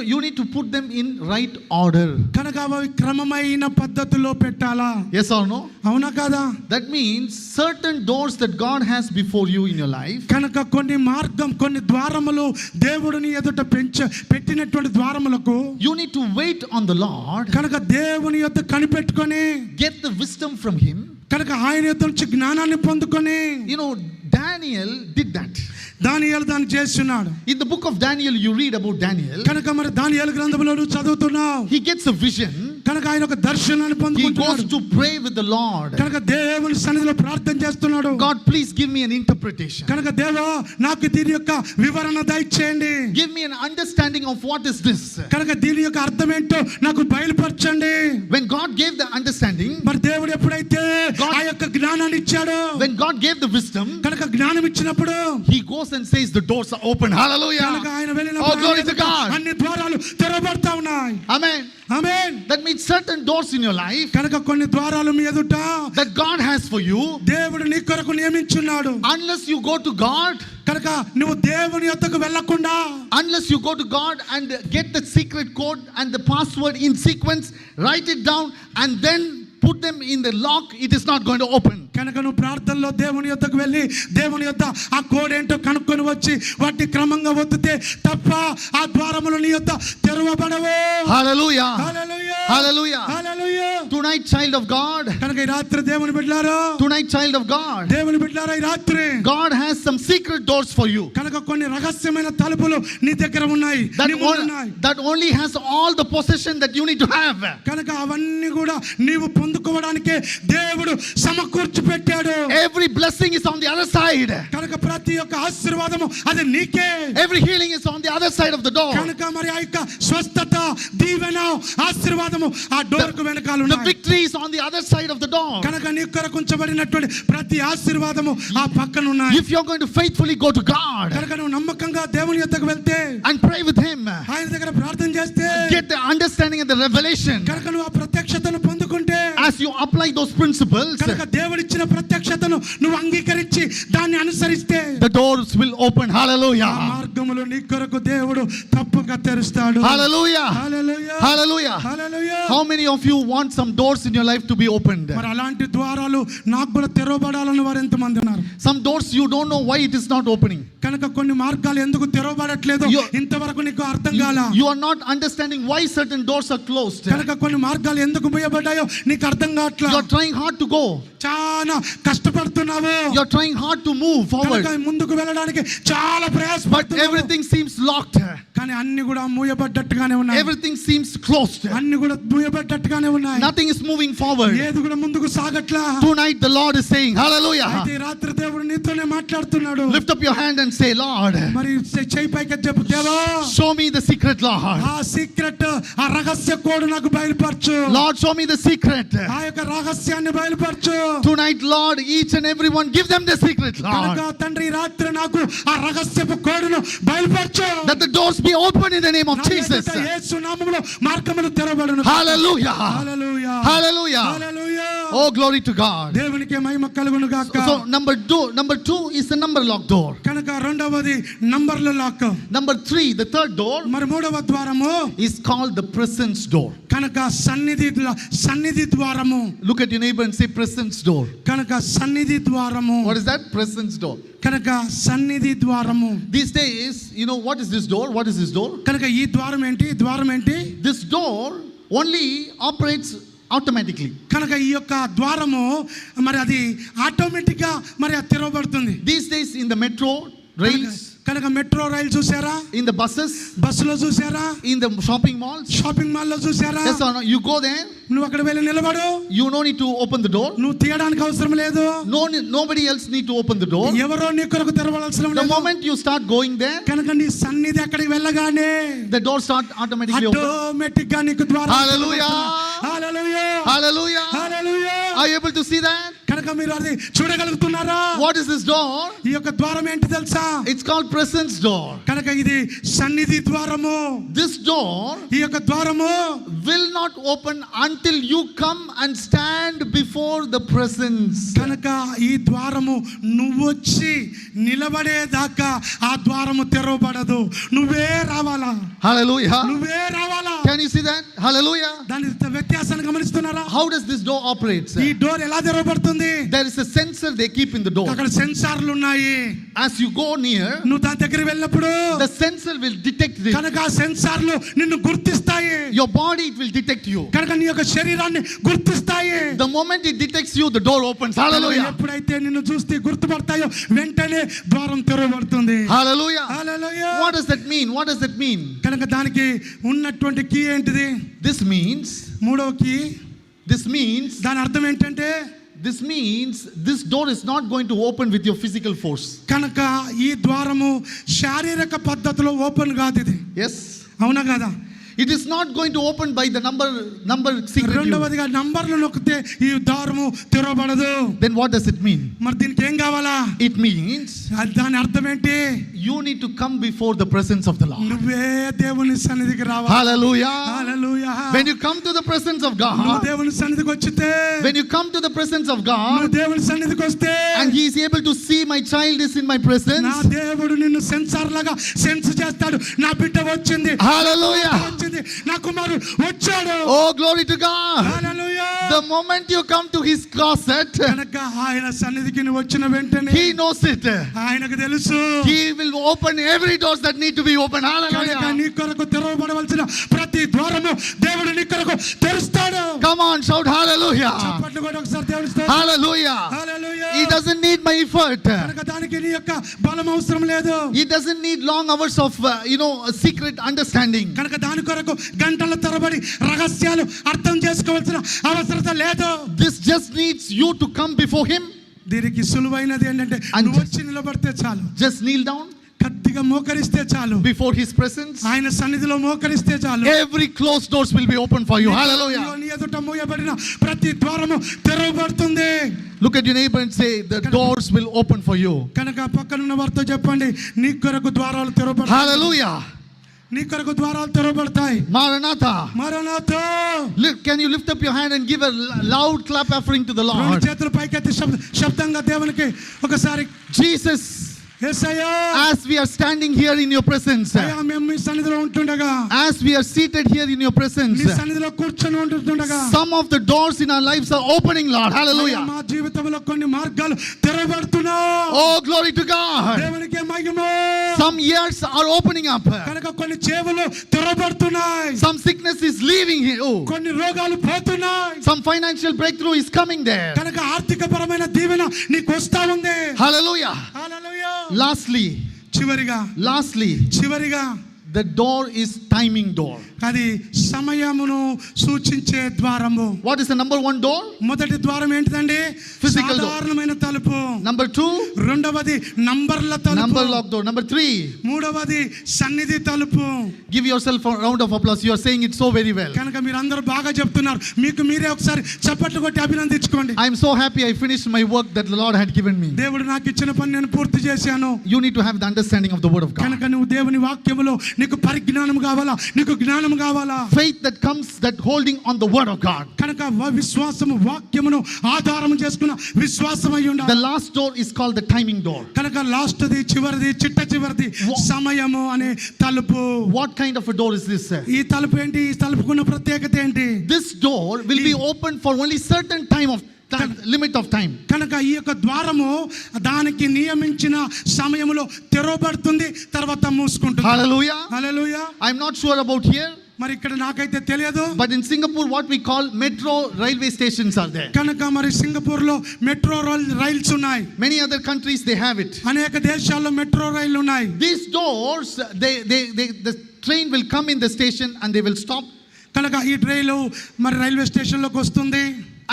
You need to put them in right order. కనుక అవి క్రమమైన పద్ధతిలో పెట్టాలా. Yes or no? అవునా కాదా? That means certain doors that God has before you in your life. కనుక కొన్ని ద్వారములు దేవుడిని ఎదుట పెట్టినటువంటి ద్వారములకు You need to wait on the Lord. కనుక దేవుని యొద్ద కనిపెట్టుకొని Get the wisdom from Him. కనుక ఆయన యొద్ద నుంచి జ్ఞానాన్ని పొందుకొని. You know, Daniel did that. దానియేలు దాన్ని చేస్తున్నాడు. In the book of Daniel, you read about Daniel. కనుక మరి దానియేలు గ్రంథములో చదువుతున్నావు. He gets a vision. కనుక ఆయన ఒక దర్శనాన్ని He goes పొందుకుంటున్నాడు. to pray with the Lord. కనుక దేవుని సన్నిధిలో ప్రార్థన చేస్తున్నాడు. God, please give me an interpretation. కనుక దేవా నాకు దీని యొక్క వివరణ దయచేయండి. Give me an understanding of what is this. కనుక దీని యొక్క అర్థం ఏంటో నాకు బయలుపరచండి. When God gave the understanding, మరి దేవుడు ఎప్పుడైతే ఆ యొక్క జ్ఞానాన్ని ఇచ్చాడో, when God gave the wisdom, కనుక జ్ఞానం ఇచ్చినప్పుడు He goes and says the doors are open. కనుక Hallelujah. ఆయన Oh, వెళ్ళినప్పుడు glory to God. అన్ని ద్వారాలు తెరవబడతా ఉన్నాయి. Amen. Amen. That means certain doors in your life కనుక కొన్ని ద్వారాలు మీ ఎదుట that God has for you, దేవుడు నీ కొరకు నియమించున్నాడు. unless you go to God, కనుక నువ్వు దేవుని యొద్దకు వెళ్ళకుండా, unless you go to God and get the secret code and the password in sequence, write it down and then put them in the lock, it is not going to open. కనుక నువ్వు ప్రార్థనలో దేవుని యొద్దకు వెళ్ళి దేవుని యొద్ద ఆ code ఏంటో కనుక్కొని వచ్చి వాటిని క్రమంగా ఒత్తితే తప్ప ఆ ద్వారములు నీ యొద్ద తెరవబడవు. Hallelujah. Hallelujah. Hallelujah. Hallelujah. Tonight, child of God, కనుక ఈ రాత్రి దేవుని బిడ్డలారా, tonight, child of God, దేవుని బిడ్డలారా, ఈ రాత్రి God has some secret doors for you కనుక కొన్ని రహస్యమైన తలుపులు నీ దగ్గర ఉన్నాయి, నీ ముందు ఉన్నాయి. that only has all the possession that you need to have. కనుక అవన్నీ కూడా నీవు పొందుకోవడానికే దేవుడు సమకూర్చి పెట్టాడు. Every blessing is on the other side. కనుక ప్రతి ఒక్క ఆశీర్వాదము అది నీకే. Every healing is on the other side of the door. కనుక మరి ఆ యొక్క స్వస్థత, దీవెన, ఆశీర్వాదము ఆ డోర్ కు వెనకాల The ఉన్నాయి. victory is on the other side of the door. కనుక నీ కొరకు ఉంచబడినటువంటి ప్రతి ఆశీర్వాదము ఆ పక్కన ఉన్నాయి. If you're going to faithfully go to God కనుక నువ్వు నమ్మకంగా దేవుని యొద్దకు వెళ్తే, and pray with Him, ఆయన దగ్గర ప్రార్థన చేస్తే, get the understanding and the revelation, కనుక నువ్వు ఆ ప్రత్యక్షతను పొందుకుంటే, as you apply those principles, కనుక దేవుడిచ్చిన ప్రత్యక్షతను నువ్వు అంగీకరించి దాన్ని అనుసరిస్తే the doors will open. ఆ Hallelujah. మార్గములో నీ కొరకు దేవుడు తప్పక తెరుస్తాడు. Hallelujah. Hallelujah. Hallelujah. Hallelujah. How many of you want some doors in your life to be opened? మరి అలాంటి ద్వారాలు నాకు కూడా తెరవబడాలని వారు ఎంతమంది ఉన్నారు? Some doors you don't know why it is not opening. కనుక కొన్ని మార్గాలు ఎందుకు తెరవబడట్లేదు ఇంతవరకు నీకు అర్థం కాలా. You are not understanding why certain doors are closed. కనుక కొన్ని మార్గాలు ఎందుకు మూయబడ్డాయో నీకు అర్థం కావట్లా. You are trying hard to go. చాలా కష్టపడుతున్నావు. You are trying hard to move forward. కనుక ముందుకు వెళ్ళడానికి చాలా But ప్రయాసపడుతున్నావు. everything seems locked. కానీ అన్ని కూడా మూయబడ్డట్టుగానే ఉన్నాయి. Everything seems closed. అన్ని కూడా మూయబడ్డట్టుగానే ఉన్నాయి. Nothing is moving forward. ఏది కూడా ముందుకు సాగట్లా. Tonight the Lord is saying, hallelujah. అయితే ఈ రాత్రి దేవుడు నీతోనే మాట్లాడుతున్నాడు. Lift up your hand and say, Lord, మరి చెయ్యి పైకి చెప్పు, దేవా show me the secret, Lord. ఆ సీక్రెట్, ఆ రహస్య కోడ్ నాకు బయలుపరచు. Lord, show me the secret. ఆ యొక్క రహస్యాన్ని బయలుపరచు. Tonight, Lord, each and everyone, give them the secret, కనుక Lord. తండ్రి ఈ రాత్రి నాకు ఆ రహస్యపు కోడును బయలుపరచు. That the doors be open in the name of నా Jesus. ఎదుట యేసు నామములో మార్గములు తెరవబడును. Hallelujah. Hallelujah. Hallelujah. Hallelujah. Oh, glory to God. దేవునికి మహిమ కలుగును గాక. So number two is the number lock door. కనుక రెండవది నంబర్ల lock. Number 3, the third door, మరి మూడవ ద్వారము is called the presence door. కనుక సన్నిధి ద్వారము. Look at your neighbor and say presence door. కనుక సన్నిధి ద్వారము. What is that? Presence door. కనుక సన్నిధి ద్వారము. These days, you know, what is this door? What is this door? కనుక ఈ ద్వారం ఏంటి? ఈ ద్వారం ఏంటి? This door only operates automatically. కనుక ఈ యొక్క ద్వారము మరి అది ఆటోమేటిక్ గా మరి అది తెరవబడుతుంది. These days in the metro rails, కనుక మెట్రో రైలు చూసారా? in the buses, బస్సులో చూసారా? in the shopping malls, shopping mall లో చూసారా? yes or no? You go there, నువ్వు అక్కడ వెళ్ళి నిలబడు. you no need to open the door. నువ్వు తీయడానికి అవసరం లేదు. Nobody else need to open the door. ఎవరో నీ కొరకు తెరవవలసిన The లేదు. moment you start going there, కనుక నీ సన్నిధి అక్కడికి వెళ్ళగానే the door start automatically open. Automatic గా నీకు ద్వారం. Hallelujah. Hallelujah. Hallelujah. Hallelujah. Are you able to see that? కనుక మీరు అది చూడగలుగుతున్నారా? What is this door? ఈ యొక్క ద్వారం ఏంటి తెలుసా? It's called presence door. కనుక ఇది సన్నిధి ద్వారము. This door ఈ యొక్క ద్వారము will not open until you come and stand before the presence. కనుక ఈ ద్వారము నువ్వు వచ్చి నిలబడేదాకా ఆ ద్వారము తెరవబడదు. నువ్వే రావాలా. Hallelujah. నువ్వే రావాలా. Can you see that? Hallelujah. దాని వ్యత్యాసాన్ని గమనిస్తున్నారా? How does this door operate? ఈ డోర్ ఎలా తెరవబడుతుంది? ఉంది. There is a sensor they keep in the door. అక్కడ సెన్సార్లు ఉన్నాయి. As you go near, నువ్వు దాని దగ్గర వెళ్ళినప్పుడు the sensor will detect this. కనుక ఆ సెన్సార్లు నిన్ను గుర్తిస్తాయి. Your body, it will detect you. కనుక నీ యొక్క శరీరాన్ని గుర్తిస్తాయి. The moment it detects you, the door opens. Hallelujah. ఎప్పుడైతే నిన్ను చూస్తే గుర్తుపడతాయో వెంటనే ద్వారం తెరవబడుతుంది. Hallelujah. Hallelujah. What does that mean? What does that mean? కనుక దానికి ఉన్నటువంటి కీ ఏంటిది? This means, మూడవ కీ, దాని అర్థం ఏంటంటే this means this door is not going to open with your physical force. కనుక ఈ ద్వారము శారీరక పద్ధతిలో ఓపెన్ కాదు ఇది. Yes. అవునా కదా? It is not going to open by the number secret. రెండవదిగా నంబర్లు నొక్కితే ఈ ద్వారము తెరవబడదు. Then what does it mean? మరి దీనికి ఏం కావాలా? It means దాని అర్థం ఏంటి? you need to come before the presence of the Lord. నువ్వే దేవుని సన్నిధికి రావాలి. Hallelujah. Hallelujah. When you come to the presence of నువ్వు God, దేవుని సన్నిధికి వచ్చితే, when you come to the presence of నువ్వు God, దేవుని సన్నిధికి వస్తే, and He is able to see my child is in my నా presence. దేవుడు నిన్ను సెన్సార్ లాగా సెన్స్ చేస్తాడు. నా బిడ్డ వచ్చింది, Hallelujah. వచ్చింది, నా కుమారుడు వచ్చాడు. Oh, glory to God. Hallelujah. The moment you come to His closet, కనుక ఆయన సన్నిధికి నువ్వు వచ్చిన వెంటనే He knows it. ఆయనకు తెలుసు. He will open every doors that need to be opened. కనుక Hallelujah. నీ కొరకు తెరవబడవలసిన ప్రతి ద్వారము దేవుడు నీ కొరకు తెరుస్తాడు. Come on, shout hallelujah. చప్పట్లు కొట్టి ఒకసారి దేవుని స్తుతించు. Hallelujah. Hallelujah. He doesn't need my effort. కనుక దానికి నీ యొక్క బలం అవసరం లేదు. He doesn't need long hours of secret understanding. కనుక దాని కొరకు గంటల తరబడి రహస్యాలు అర్థం చేసుకోవాల్సిన అవసరత లేదు. This just needs you to come before Him. దీనికి సులువైనది ఏంటంటే నువ్వు వచ్చి నిలబడితే చాలు. Just kneel down కొద్దిగా మోకరిస్తే చాలు. before His presence. ఆయన సన్నిధిలో మోకరిస్తే చాలు. Every closed doors will be open for you. Hallelujah. నీ ఎదుట మూయబడిన ప్రతి ద్వారము తెరవబడుతుంది. Look at your neighbor and say, the doors will open for you. కనుక పక్కనున్న వారితో చెప్పండి, నీ కొరకు ద్వారాలు తెరవబడతాయి. Hallelujah. నీ కొరకు ద్వారాలు తెరవబడతాయి. Maranatha. మరణాతో. Can you lift up your hand and give a loud clap offering to the రెండు Lord? చేతులు పైకెత్తి శబ్దంగా దేవునికి ఒకసారి Jesus, Yesayya, as we are standing here in your presence, అయ్యా, మేము మీ సన్నిధిలో ఉంటుండగా, as we are seated here in your presence, నీ సన్నిధిలో కూర్చొని ఉంటుండగా, some of the doors in our lives are opening, Lord. Hallelujah. మా జీవితంలో కొన్ని మార్గాలు తెరవబడుతున్నాయి. Oh, glory to God. దేవునికి మహిమ. Some ears are opening up. కనుక కొన్ని చెవులు తెరవబడుతున్నాయి. Some sickness is leaving here. Oh. కొన్ని రోగాలు పోతున్నాయి. Some financial breakthrough is coming there. కనుక ఆర్థిక పరమైన దీవెన నీకు వస్తా ఉంది. Hallelujah. హల్లెలూయా. Lastly, చివరిగా the door is timing door. అది సమయమును సూచించే ద్వారము. What is the number one door? మొదటి ద్వారం ఏంటిదండి? Physical door. సాధారణమైన తలుపు. Number 2, రెండవది నంబర్ల తలుపు. number lock door. Number 3, మూడవది సన్నిధి తలుపు. give yourself a round of applause. You are saying it so very well. కనుక మీరు అందరూ బాగా చెప్తున్నారు. మీకు మీరే ఒకసారి చప్పట్లు కొట్టి అభినందించుకోండి. I am so happy I finished my work that the Lord had given me. దేవుడు నాకు ఇచ్చిన పని నేను పూర్తి చేశాను. You need to have the understanding of the word of God. కనుక నువ్వు దేవుని వాక్యములో నీకు పరిజ్ఞానం కావాలా, నీకు జ్ఞానం కావాలా. Faith that comes that holding on the word of God. కనుక విశ్వాసము వాక్యమును ఆధారం చేసుకున్న విశ్వాసం అయి ఉండాలి. The last door is called the timing door. కనుక లాస్ట్ది, చివరిది, చివరిది సమయము అనే తలుపు. What kind of a door is this, sir? ఈ తలుపు ఏంటి? ఈ తలుపుకున్న ప్రత్యేకత ఏంటి? This door will be open for only certain limit of time. కనుక ఈ యొక్క ద్వారము దానికి నియమించిన సమయములో తెరవబడుతుంది, తర్వాత మూసుకుంటుంది. Hallelujah. Hallelujah. I'm not sure about here, మరి ఇక్కడ నాకైతే తెలియదు. but in Singapore what we call metro railway stations are there. కనుక మరి సింగపూర్ లో మెట్రో రైల్స్ ఉన్నాయి. Many other countries they have it. అనేక దేశాల్లో మెట్రో రైళ్లు ఉన్నాయి. These doors, the train will come in the station and they will stop. కనుక ఈ రైలు మరి రైల్వే స్టేషన్ లోకి వస్తుంది.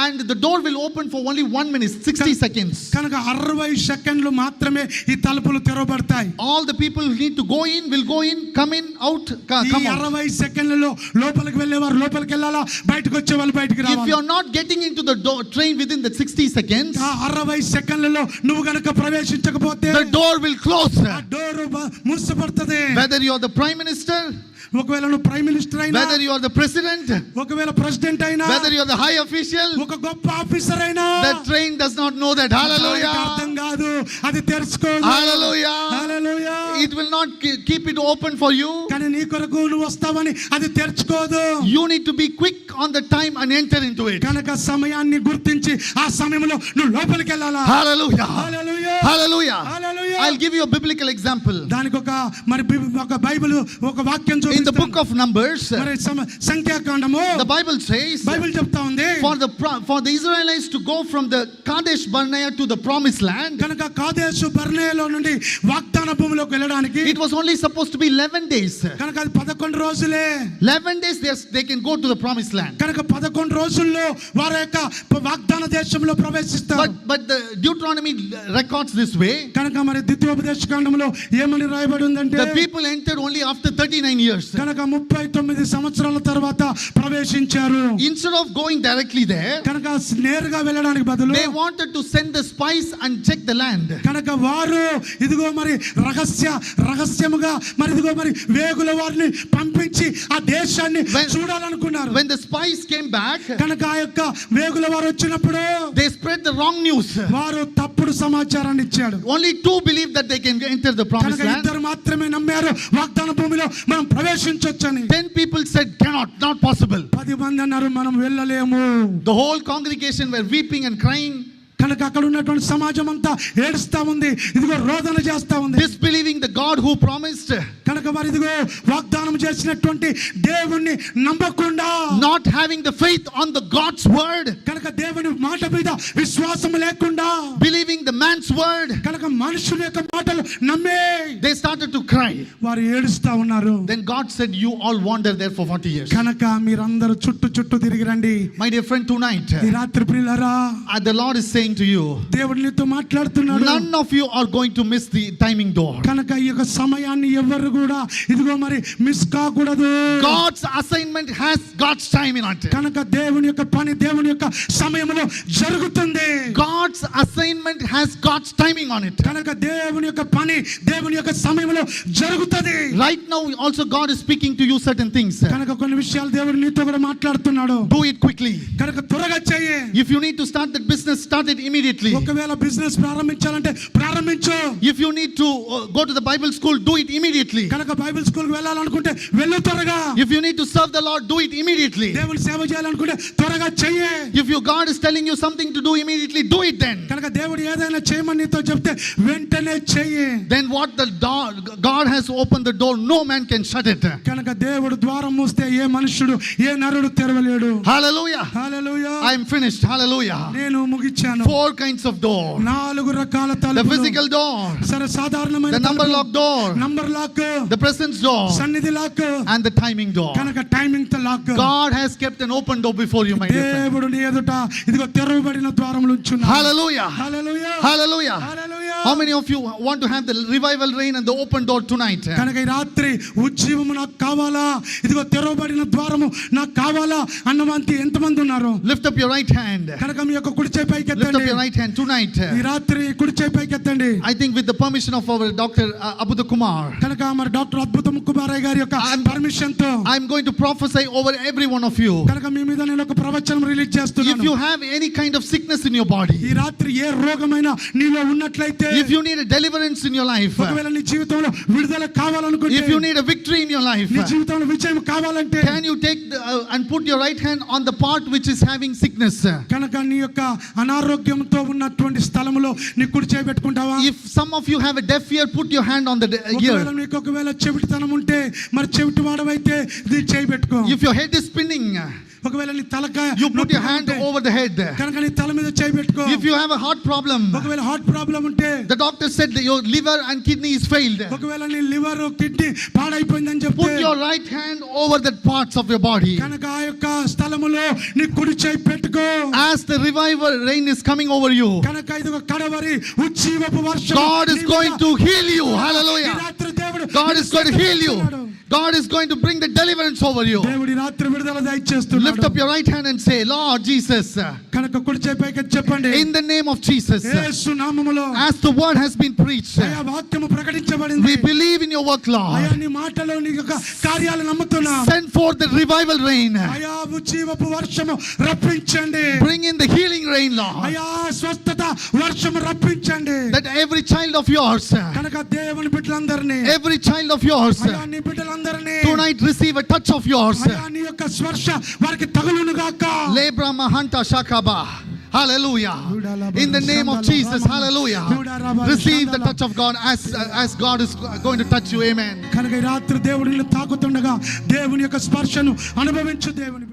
And the door will open for only 1 minute, 60 seconds. కనుక 60 సెకండ్లు మాత్రమే ఈ తలుపులు తెరవబడతాయి. All the people who need to go in will go in, come in, out, come out. 60 సెకండ్లలో లోపలికి వెళ్ళేవారు లోపలికి వెళ్ళాలా, బయటకు వచ్చేవాళ్ళు బయటికి రావాలి. If you are not getting into the train within the 60 seconds, 60 సెకండ్లలో నువ్వు గనుక ప్రవేశించకపోతే the door will close. ఆ డోర్ మూసపడుతుంది. Whether you are the prime minister, ఒకవేళ నువ్వు ప్రైమ్ మినిస్టర్ అయినా, whether you are the president, ఒకవేళ ప్రెసిడెంట్ అయినా, whether you are the high official, ఒక గొప్ప ఆఫీసర్ అయినా, that train does not know that. Hallelujah. అర్థం కాదు, అది తెలుసుకోదు. Hallelujah. Hallelujah. It will not keep it open for you. కానీ నీ కొరకు నువ్వు వస్తావని అది తెరుచుకోదు. You need to be quick on the time and enter into it. కనుక సమయాన్ని గుర్తించి ఆ సమయంలో నువ్వు లోపలికి వెళ్ళాలా. Hallelujah. Hallelujah. Hallelujah. Hallelujah. I'll give you a biblical example. దానికి ఒక బైబిల్ ఒక వాక్యం In the చూపిస్తాను. book of Numbers, మరి సంఖ్యాకాండము the Bible says, బైబిల్ చెప్తా ఉంది, for the Israelites to go from the Kadesh Barnea to the promised land, కనుక కాదేశు బర్నేలో నుండి వాగ్దాన భూమిలోకి వెళ్ళడానికి it was only supposed to be 11 days. కనుక అది 11 రోజులే. 11 days they can go to the promised land. కనుక 11 రోజుల్లో వారి యొక్క వాగ్దాన దేశంలో ప్రవేశిస్తారు. But the Deuteronomy records this way. కనుక మరి ద్వితీయోపదేశ కాండంలో ఏమని రాయబడి ఉందంటే, The people entered only after 39 years. కనుక 39 సంవత్సరాల తర్వాత ప్రవేశించారు. Instead of going directly there, కనుక నేరుగా వెళ్ళడానికి బదులు they wanted to send the spies and check the land. కనుక వారు ఇదిగో మరి రహస్యముగా మరి ఇదిగో మరి వేగుల వారిని పంపించి ఆ దేశాన్ని చూడాలనుకున్నారు. When the spies came back, కనుక ఆ యొక్క వేగుల వారు వచ్చినప్పుడు they spread the wrong news. వారు తప్పుడు సమాచారాన్ని ఇచ్చాడు. Only 2 believed that they can enter the promised కనుక land. ఇద్దరు మాత్రమే నమ్మారు వాగ్దాన భూమిలో మనం ప్రవేశించొచ్చని. 10 people said not possible. 10 మంది అన్నారు మనం వెళ్ళలేము. The whole congregation were weeping and crying, కనుక అక్కడ ఉన్నటువంటి సమాజం అంతా ఏడుస్తా ఉంది, ఇదిగో రోదన చేస్తా ఉంది. disbelieving the God who promised, కనుక వారు ఇదిగో వాగ్దానం చేసినటువంటి దేవుణ్ణి నమ్మకుండా, not having the faith on the God's word, కనుక దేవుని మాట మీద విశ్వాసం లేకుండా, believing the man's word, కనుక మనుషుల యొక్క మాటలు నమ్మే they started to cry. వారు ఏడుస్తా ఉన్నారు. Then God said, you all wander there for 40 years. కనుక మీరందరూ చుట్టూ తిరిగి రండి. My dear friend, tonight ఈ రాత్రి ప్రియులారా, the Lord is saying to you, దేవుడు నీతో మాట్లాడుతున్నాడు. none of you are going to miss the timing door. కనుక ఈ యొక్క సమయాన్ని ఎవరు కూడా ఇదిగో మరి మిస్ కాకూడదు. God's assignment has God's time in it. కనుక దేవుని యొక్క పని దేవుని యొక్క సమయంలో జరుగుతుంది. God's assignment has God's timing on it. కనుక దేవుని యొక్క పని దేవుని యొక్క సమయంలో జరుగుతుంది. Right now also God is speaking to you certain things. కనుక కొన్ని విషయాలు దేవుడు నీతో కూడా మాట్లాడుతున్నాడు. Do it quickly. కనుక త్వరగా చెయ్యి. If you need to start that business, start it immediately. ఒకవేళ బిజినెస్ ప్రారంభించాలంటే ప్రారంభించు. If you need to go to the Bible school, do it immediately. కనుక బైబిల్ స్కూల్ కి వెళ్ళాలనుకుంటే వెళ్ళు త్వరగా. If you need to serve the Lord, do it immediately. దేవుని సేవ చేయాలనుకుంటే త్వరగా చెయ్యి. If your God is telling you something to do immediately, do it then. కనుక దేవుడు ఏదైనా చేయమని నీతో చెప్తే వెంటనే చెయ్యి. Then what the God has opened the door, no man can shut it. కనుక దేవుడు ద్వారం మూస్తే ఏ మనుషుడు ఏ నరుడు తెరవలేడు. Hallelujah. Hallelujah. I am finished. Hallelujah. నేను ముగించాను. 4 kinds of door. 4 రకాల The తలుపులు. physical door, సరే సాధారణమైన the number lock door, number lock, the presence door, సన్నిధి lock, and the timing door. కనుక టైమింగ్ తో lock. God has kept an open door before you, my dear friend. దేవుడు నీ ఎదుట ఇదిగో తెరవబడిన ద్వారములు ఉంచున్నాడు. Hallelujah. Hallelujah. Hallelujah. Hallelujah. How many of you want to have the revival rain and the open door tonight? కనుక ఈ రాత్రి ఉజ్జీవము నాకు కావాలా, ఇదిగో తెరవబడిన ద్వారము నాకు కావాలా అన్నవాంతి ఎంతమంది ఉన్నారు? Lift up your right hand. కనుక మీ యొక్క కుడి చేయి పైకి Lift up ఎత్తండి. your right hand tonight. ఈ రాత్రి కుడి చేయి పైకి ఎత్తండి. I think with the permission of our Dr. Abudha Kumar, కనుక మరి డాక్టర్ అద్భుతం కుమారయ్య గారి యొక్క పర్మిషన్ తో I'm going to prophesy over every one of you. కనుక మీ మీద నేను ఒక ప్రవచనం రిలీజ్ If చేస్తున్నాను. you have any kind of sickness in your body, ఈ రాత్రి ఏ రోగమైనా నీలో ఉన్నట్లయితే, if you need a deliverance in your life, ఒకవేళ నీ జీవితంలో విడుదల కావాలనుకుంటే, if you need a victory in your life, నీ జీవితంలో విజయం కావాలంటే, can you take and put your right hand on the part which is having sickness? కనుక నీ యొక్క అనారోగ్యంతో ఉన్నటువంటి స్థలములో నీ కుడి చేయి పెట్టుకుంటావా? If some of you have a deaf ear, put your hand on the ఒకవేళ ear. నీకు ఒకవేళ చెవిటితనం ఉంటే మరి చెవిటి వాడవైతే నీ చేయి పెట్టుకో. If your head is spinning, ఒకవేళ నీ తలకాయ you put your hand over the head. కనుక నీ తల మీద చేయి పెట్టుకో. If you have a heart problem, ఒకవేళ హార్ట్ ప్రాబ్లం ఉంటే, the doctor said that your liver and kidney is failed, ఒకవేళ నీ లివర్ కిడ్నీ పాడైపోయిందని చెప్తే, put your right hand over the parts of your body. కనుక ఆ యొక్క స్థలములో నీ కుడి చేయి పెట్టుకో. As the revival rain is coming over you, కనుక ఇది ఒక కడవరి ఉజ్జీవపు వర్షం God is going to heal you. ఈ Hallelujah. రాత్రి దేవుడు God is going to heal you. God is going to bring the deliverance over you. దేవుడి రాత్రి విడుదల Lift దయచేస్తున్నాడు. up your right hand and say, Lord Jesus, కనుక కుడి చేయి పైకి చెప్పండి. in the name of Jesus, యేసు నామములో as the word has been preached, అయా వాక్యము ప్రకటించబడింది. we believe in your work, Lord. అయా నీ మాటలో నీ యొక్క కార్యాలు నమ్ముతున్నాం. Send forth the revival rain. అయా ఉజ్జీవపు వర్షము రప్పించండి. Bring in the healing rain, Lord. అయా స్వస్థత వర్షము రప్పించండి. That every child of yours, కనుక దేవుని బిడ్డలందరినీ, every child of yours, అయా నీ బిడ్డలందరినీ tonight receive a touch of yours. అయా నీ యొక్క స్పర్శ వారికి తగులును గాక. Lebra Mahanta Shakaba. Hallelujah. In the name of Jesus, hallelujah. Receive the touch of God as God is going to touch you. Amen. కనుక ఈ రాత్రి దేవుడిని తాకుతుండగా దేవుని యొక్క స్పర్శను అనుభవించు దేవుని